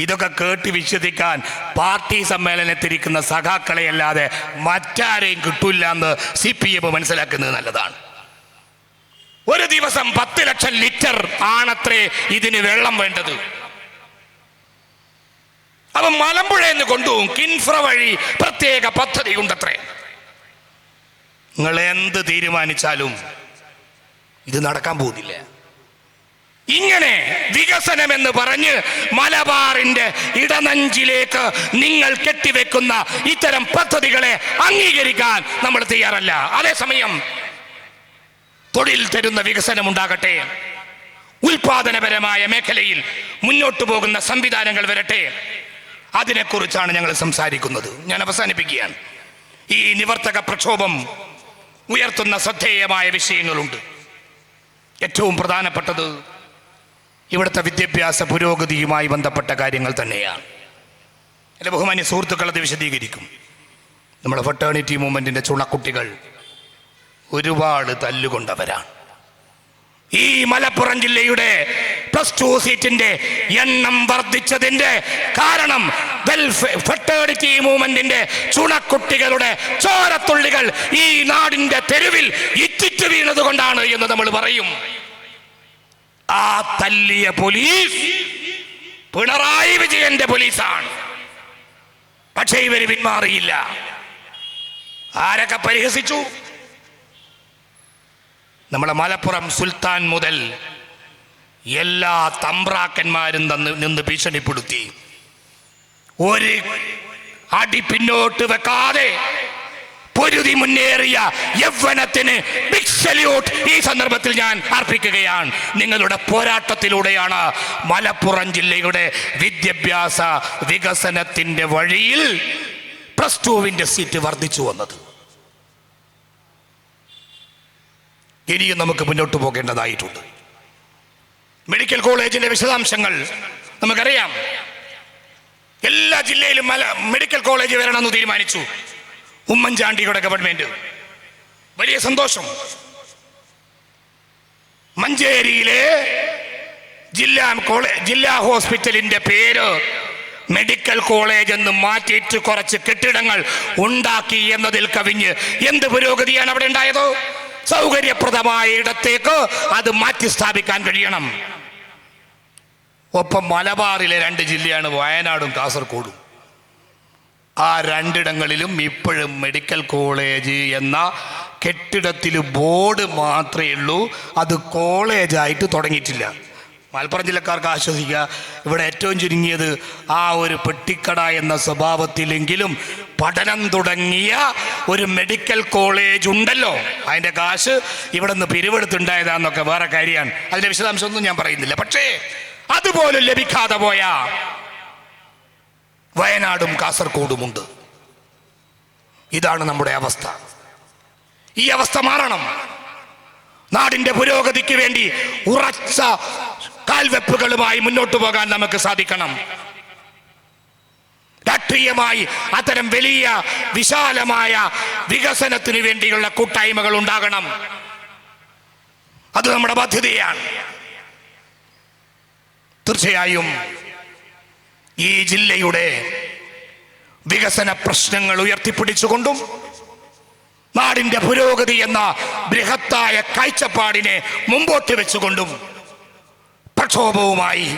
ഇതൊക്കെ കേട്ട് വിശ്വസിക്കാൻ പാർട്ടി സമ്മേളനത്തിരിക്കുന്ന സഖാക്കളെ അല്ലാതെ മറ്റാരെയും കിട്ടില്ല എന്ന് CPM മനസ്സിലാക്കുന്നത് നല്ലതാണ്. ഒരു ദിവസം 10 ലക്ഷം ലിറ്റർ ആണത്രേ ഇതിന് വെള്ളം വേണ്ടത്. അപ്പം മലമ്പുഴയിൽ നിന്ന് കൊണ്ടുപോകും. കിൻഫ്ര വഴി പ്രത്യേക പദ്ധതി ഉണ്ടത്രേ. നിങ്ങൾ എന്ത് തീരുമാനിച്ചാലും ഇത് നടക്കാൻ പോകുന്നില്ല. ഇങ്ങനെ വികസനം എന്ന് പറഞ്ഞ് മലബാറിന്റെ ഇടനെഞ്ചിലേക്ക് നിങ്ങൾ കെട്ടിവെക്കുന്ന ഇത്തരം പദ്ധതികളെ അംഗീകരിക്കാൻ നമ്മൾ തയ്യാറല്ല. അതേസമയം തൊഴിൽ തരുന്ന വികസനം ഉണ്ടാകട്ടെ, ഉൽപാദനപരമായ മേഖലയിൽ മുന്നോട്ടു പോകുന്ന സംവിധാനങ്ങൾ വരട്ടെ, അതിനെക്കുറിച്ചാണ് ഞങ്ങൾ സംസാരിക്കുന്നത്. ഞാൻ അവസാനിപ്പിക്കുകയാണ്. ഈ നിവർത്തക പ്രക്ഷോഭം ഉയർത്തുന്ന ശ്രദ്ധേയമായ വിഷയങ്ങളുണ്ട്. ഏറ്റവും പ്രധാനപ്പെട്ടത് ഇവിടുത്തെ വിദ്യാഭ്യാസ പുരോഗതിയുമായി ബന്ധപ്പെട്ട കാര്യങ്ങൾ തന്നെയാണ്. എൻ്റെ ബഹുമാന്യ സുഹൃത്തുക്കൾ അത് വിശദീകരിക്കും. നമ്മുടെ ഫെട്ടേണിറ്റി മൂവ്മെൻറ്റിൻ്റെ ചുണക്കുട്ടികൾ ഒരുപാട് തല്ലുകൊണ്ടവരാണ്. ഈ മലപ്പുറം ജില്ലയുടെ +2 സീറ്റിന്റെ എണ്ണം വർദ്ധിച്ചതിന്റെ കാരണം ഫെട്ടേണിറ്റി മൂവ്മെന്റിന്റെ ചുണക്കുട്ടികളുടെ ചോരത്തുള്ളികൾ ഈ നാടിന്റെ തെരുവിൽ ഇറ്റിറ്റ് വീണത് കൊണ്ടാണ് എന്ന് നമ്മൾ പറയും. ആ തല്ലിയ പോലീസ് പിണറായി വിജയന്റെ പോലീസാണ്. പക്ഷേ ഇവര് പിന്മാറിയില്ല. ആരൊക്കെ പരിഹസിച്ചു? നമ്മളെ മലപ്പുറം സുൽത്താൻ മുതൽ എല്ലാ തമ്പ്രാക്കന്മാരും നിന്ന് ഭീഷണിപ്പെടുത്തി. ഒരു അടി പിന്നോട്ട് വെക്കാതെ പൊരുതി മുന്നേറിയ യൗവനത്തിന് ബിഗ് സല്യൂട്ട് ഈ സന്ദർഭത്തിൽ ഞാൻ അർപ്പിക്കുകയാണ്. നിങ്ങളുടെ പോരാട്ടത്തിലൂടെയാണ് മലപ്പുറം ജില്ലയുടെ വിദ്യാഭ്യാസ വികസനത്തിന്റെ വഴിയിൽ +2 സീറ്റ് വർദ്ധിച്ചു വന്നത്. ഇനിയും നമുക്ക് മുന്നോട്ട് പോകേണ്ടതായിട്ടുണ്ട്. മെഡിക്കൽ കോളേജിന്റെ വിശദാംശങ്ങൾ നമുക്കറിയാം. എല്ലാ ജില്ലയിലും മെഡിക്കൽ കോളേജ് വരണമെന്ന് തീരുമാനിച്ചു ഉമ്മൻചാണ്ടിയുടെ ഗവൺമെന്റ്. വലിയ സന്തോഷം. മഞ്ചേരിയിലെ ജില്ലാ ഹോസ്പിറ്റലിന്റെ പേര് മെഡിക്കൽ കോളേജ് എന്ന് മാറ്റിയിട്ട് കുറച്ച് കെട്ടിടങ്ങൾ ഉണ്ടാക്കി എന്നതിൽ കവിഞ്ഞ് എന്ത് പുരോഗതിയാണ് അവിടെ ഉണ്ടായത്? സൗകര്യപ്രദമായ ഇടത്തേക്ക് അത് മാറ്റി സ്ഥാപിക്കാൻ കഴിയണം. ഒപ്പം മലബാറിലെ 2 ജില്ലയാണ് വയനാടും കാസർഗോഡും. ആ 2 ഇടങ്ങളിലും ഇപ്പോഴും മെഡിക്കൽ കോളേജ് എന്ന കെട്ടിടത്തിൽ ബോർഡ് മാത്രമേ ഉള്ളൂ. അത് കോളേജായിട്ട് തുടങ്ങിയിട്ടില്ല. മലപ്പുറം ജില്ലക്കാർക്ക് ആശ്വസിക്കുക, ഇവിടെ ഏറ്റവും ചുരുങ്ങിയത് ആ ഒരു പെട്ടിക്കട എന്ന സ്വഭാവത്തിലെങ്കിലും പഠനം തുടങ്ങിയ ഒരു മെഡിക്കൽ കോളേജ് ഉണ്ടല്ലോ. അതിൻ്റെ കാശ് ഇവിടെ നിന്ന് പിരിവെടുത്തുണ്ടായതാന്നൊക്കെ വേറെ കാര്യമാണ്. അതിൻ്റെ വിശദാംശമൊന്നും ഞാൻ പറയുന്നില്ല. പക്ഷേ അതുപോലും ലഭിക്കാതെ പോയ വയനാടും കാസർഗോഡുമുണ്ട്. ഇതാണ് നമ്മുടെ അവസ്ഥ. ഈ അവസ്ഥ മാറണം. നാടിന്റെ പുരോഗതിക്ക് വേണ്ടി ഉറച്ച കാൽവെപ്പുകളുമായി മുന്നോട്ട് പോകാൻ നമുക്ക് സാധിക്കണം. രാഷ്ട്രീയമായി അത്തരം വലിയ വിശാലമായ വികസനത്തിന് വേണ്ടിയുള്ള കൂട്ടായ്മകൾ ഉണ്ടാകണം. അത് നമ്മുടെ ബാധ്യതയാണ്. തീർച്ചയായും ഈ ജില്ലയുടെ വികസന പ്രശ്നങ്ങൾ ഉയർത്തിപ്പിടിച്ചുകൊണ്ടും നാടിന്റെ പുരോഗതി എന്ന ബൃഹത്തായ കാഴ്ചപ്പാടിനെ മുമ്പോട്ട് വെച്ചുകൊണ്ടും പ്രക്ഷോഭവുമായി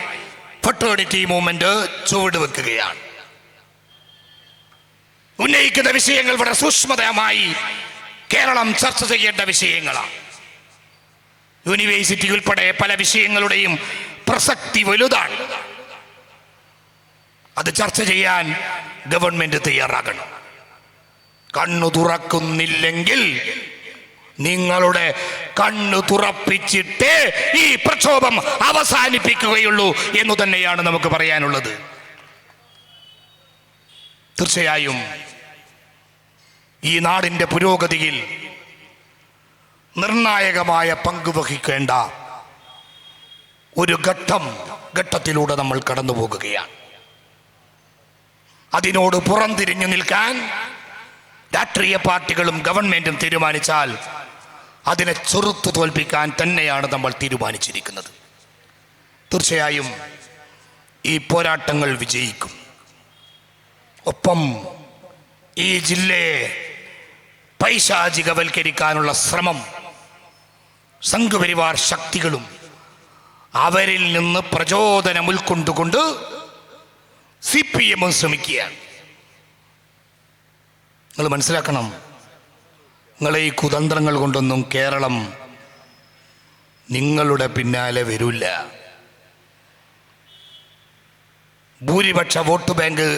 ഫെട്ടേണിറ്റി മൂവ്മെന്റ് ചുവടുവെക്കുകയാണ്. ഉന്നയിക്കുന്ന വിഷയങ്ങൾ വളരെ സൂക്ഷ്മതമായി കേരളം ചർച്ച ചെയ്യേണ്ട വിഷയങ്ങളാണ്. യൂണിവേഴ്സിറ്റി ഉൾപ്പെടെ പല വിഷയങ്ങളുടെയും പ്രസക്തി വലുതാണ്. അത് ചർച്ച ചെയ്യാൻ ഗവൺമെന്റ് തയ്യാറാകണം. കണ്ണു തുറക്കുന്നില്ലെങ്കിൽ നിങ്ങളുടെ കണ്ണു തുറപ്പിച്ചിട്ടേ ഈ പ്രക്ഷോഭം അവസാനിപ്പിക്കുകയുള്ളൂ എന്ന് തന്നെയാണ് നമുക്ക് പറയാനുള്ളത്. തീർച്ചയായും ഈ നാടിന്റെ പുരോഗതിയിൽ നിർണായകമായ പങ്ക് വഹിക്കേണ്ട ഒരു ഘട്ടത്തിലൂടെ നമ്മൾ കടന്നു പോകുകയാണ്. അതിനോട് പുറംതിരിഞ്ഞു നിൽക്കാൻ രാഷ്ട്രീയ പാർട്ടികളും ഗവൺമെന്റും തീരുമാനിച്ചാൽ അതിനെ ചെറുത്തു തോൽപ്പിക്കാൻ തന്നെയാണ് നമ്മൾ തീരുമാനിച്ചിരിക്കുന്നത്. തീർച്ചയായും ഈ പോരാട്ടങ്ങൾ വിജയിക്കും. ഒപ്പം ഈ ജില്ലയെ പൈശാചികവൽക്കരിക്കാനുള്ള ശ്രമം സംഘപരിവാർ ശക്തികളും അവരിൽ നിന്ന് പ്രചോദനം ഉൾക്കൊണ്ടുകൊണ്ട് CPM ശ്രമിക്കുകയാണ്. നിങ്ങൾ മനസ്സിലാക്കണം, നിങ്ങളെ ഈ കുതന്ത്രങ്ങൾ കൊണ്ടൊന്നും കേരളം നിങ്ങളുടെ പിന്നാലെ വരില്ല. ഭൂരിപക്ഷ വോട്ട് ബാങ്ക്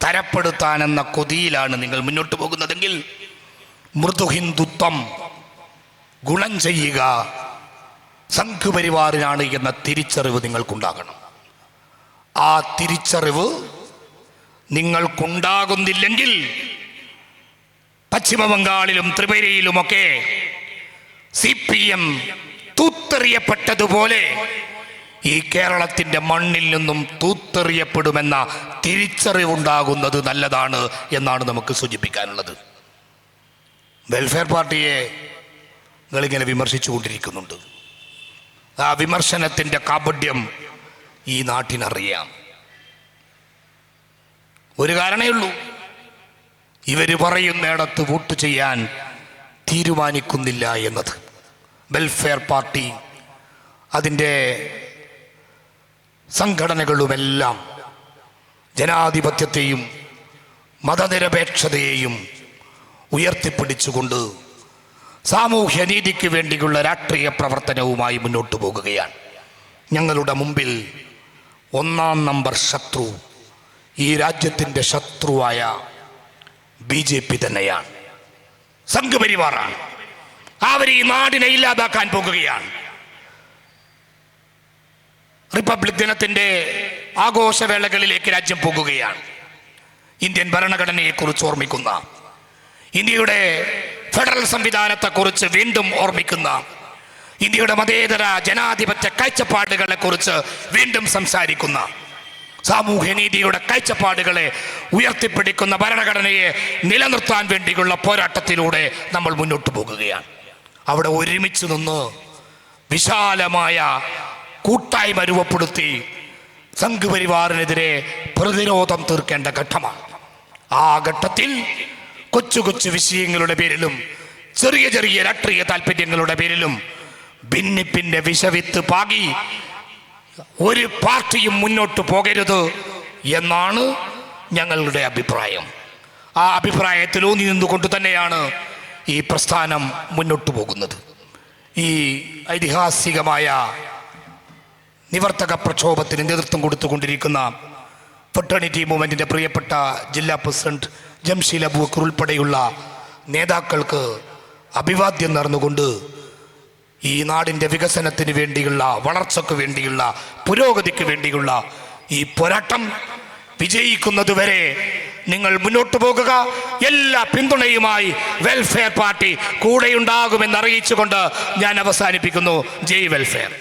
തരപ്പെടുത്താനെന്ന കൊതിയിലാണ് നിങ്ങൾ മുന്നോട്ട് പോകുന്നതെങ്കിൽ മൃദുഹിന്ദുത്വം ഗുണം ചെയ്യുക സംഘപരിവാറിനാണ് എന്ന തിരിച്ചറിവ് നിങ്ങൾക്കുണ്ടാകണം. ആ തിരിച്ചറിവ് നിങ്ങൾക്കുണ്ടാകുന്നില്ലെങ്കിൽ പശ്ചിമ ബംഗാളിലും ത്രിപുരയിലുമൊക്കെ CPM തൂത്തെറിയപ്പെട്ടതുപോലെ ഈ കേരളത്തിൻ്റെ മണ്ണിൽ നിന്നും തൂത്തെറിയപ്പെടുമെന്ന തിരിച്ചറിവുണ്ടാകുന്നത് നല്ലതാണ് എന്നാണ് നമുക്ക് സൂചിപ്പിക്കാനുള്ളത്. വെൽഫെയർ പാർട്ടിയെ നിങ്ങളിങ്ങനെ വിമർശിച്ചു കൊണ്ടിരിക്കുന്നുണ്ട്. ആ വിമർശനത്തിൻ്റെ കാപഢ്യം ഈ നാട്ടിനറിയാം. ഒരു കാരണമേ ഉള്ളൂ, ഇവർ പറയുന്നിടത്ത് വോട്ട് ചെയ്യാൻ തീരുമാനിക്കുന്നില്ല എന്നത്. വെൽഫെയർ പാർട്ടി അതിൻ്റെ സംഘടനകളുമെല്ലാം ജനാധിപത്യത്തെയും മതനിരപേക്ഷതയെയും ഉയർത്തിപ്പിടിച്ചുകൊണ്ട് സാമൂഹ്യ നീതിക്ക് വേണ്ടിയുള്ള രാഷ്ട്രീയ പ്രവർത്തനവുമായി മുന്നോട്ട് പോകുകയാണ്. ഞങ്ങളുടെ മുമ്പിൽ 1-ാം നമ്പർ ശത്രു ഈ രാജ്യത്തിൻ്റെ ശത്രുവായ BJP തന്നെയാണ്, സംഘപരിവാറാണ്. അവർ ഈ നാടിനെ ഇല്ലാതാക്കാൻ പോകുകയാണ്. റിപ്പബ്ലിക് ദിനത്തിൻ്റെ ആഘോഷവേളകളിലേക്ക് രാജ്യം പോകുകയാണ്. ഇന്ത്യൻ ഭരണഘടനയെക്കുറിച്ച് ഓർമ്മിക്കുന്ന, ഇന്ത്യയുടെ ഫെഡറൽ സംവിധാനത്തെക്കുറിച്ച് വീണ്ടും ഓർമ്മിക്കുന്ന, ഇന്ത്യയുടെ മതേതര ജനാധിപത്യ കാഴ്ചപ്പാടുകളെ കുറിച്ച് വീണ്ടും സംസാരിക്കുന്ന, സാമൂഹ്യനീതിയുടെ കാഴ്ചപ്പാടുകളെ ഉയർത്തിപ്പിടിക്കുന്ന ഭരണഘടനയെ നിലനിർത്താൻ വേണ്ടിയുള്ള പോരാട്ടത്തിലൂടെ നമ്മൾ മുന്നോട്ട് പോകുകയാണ്. അവിടെ ഒരുമിച്ച് നിന്ന് വിശാലമായ കൂട്ടായ്മ രൂപപ്പെടുത്തി സംഘപരിവാറിനെതിരെ പ്രതിരോധം തീർക്കേണ്ട ഘട്ടമാണ്. ആ ഘട്ടത്തിൽ കൊച്ചു കൊച്ചു വിഷയങ്ങളുടെ പേരിലും ചെറിയ ചെറിയ രാഷ്ട്രീയ താല്പര്യങ്ങളുടെ പേരിലും ഭിന്നിപ്പിന്റെ വിഷവിത്ത് പാകി ഒരു പാർട്ടിയും മുന്നോട്ട് പോകരുത് എന്നാണ് ഞങ്ങളുടെ അഭിപ്രായം. ആ അഭിപ്രായത്തിൽ ഊന്നി നിന്നുകൊണ്ട് തന്നെയാണ് ഈ പ്രസ്ഥാനം മുന്നോട്ട് പോകുന്നത്. ഈ ഐതിഹാസികമായ നിവർത്തക പ്രക്ഷോഭത്തിന് നേതൃത്വം കൊടുത്തുകൊണ്ടിരിക്കുന്ന ഫെറ്റേണിറ്റി മൂവ്മെൻറ്റിൻ്റെ പ്രിയപ്പെട്ട ജില്ലാ പ്രസിഡന്റ് ജംഷീൽ അബൂബക്കർ ഉൾപ്പെടെയുള്ള നേതാക്കൾക്ക് അഭിവാദ്യം നേർന്നുകൊണ്ട് ഈ നാടിൻ്റെ വികസനത്തിന് വേണ്ടിയുള്ള, വളർച്ചയ്ക്ക് വേണ്ടിയുള്ള, പുരോഗതിക്ക് വേണ്ടിയുള്ള ഈ പോരാട്ടം വിജയിക്കുന്നതുവരെ നിങ്ങൾ മുന്നോട്ട് പോകുക. എല്ലാ പിന്തുണയുമായി വെൽഫെയർ പാർട്ടി കൂടെയുണ്ടാകുമെന്ന് അറിയിച്ചുകൊണ്ട് ഞാൻ അവസാനിപ്പിക്കുന്നു. ജയ് വെൽഫെയർ.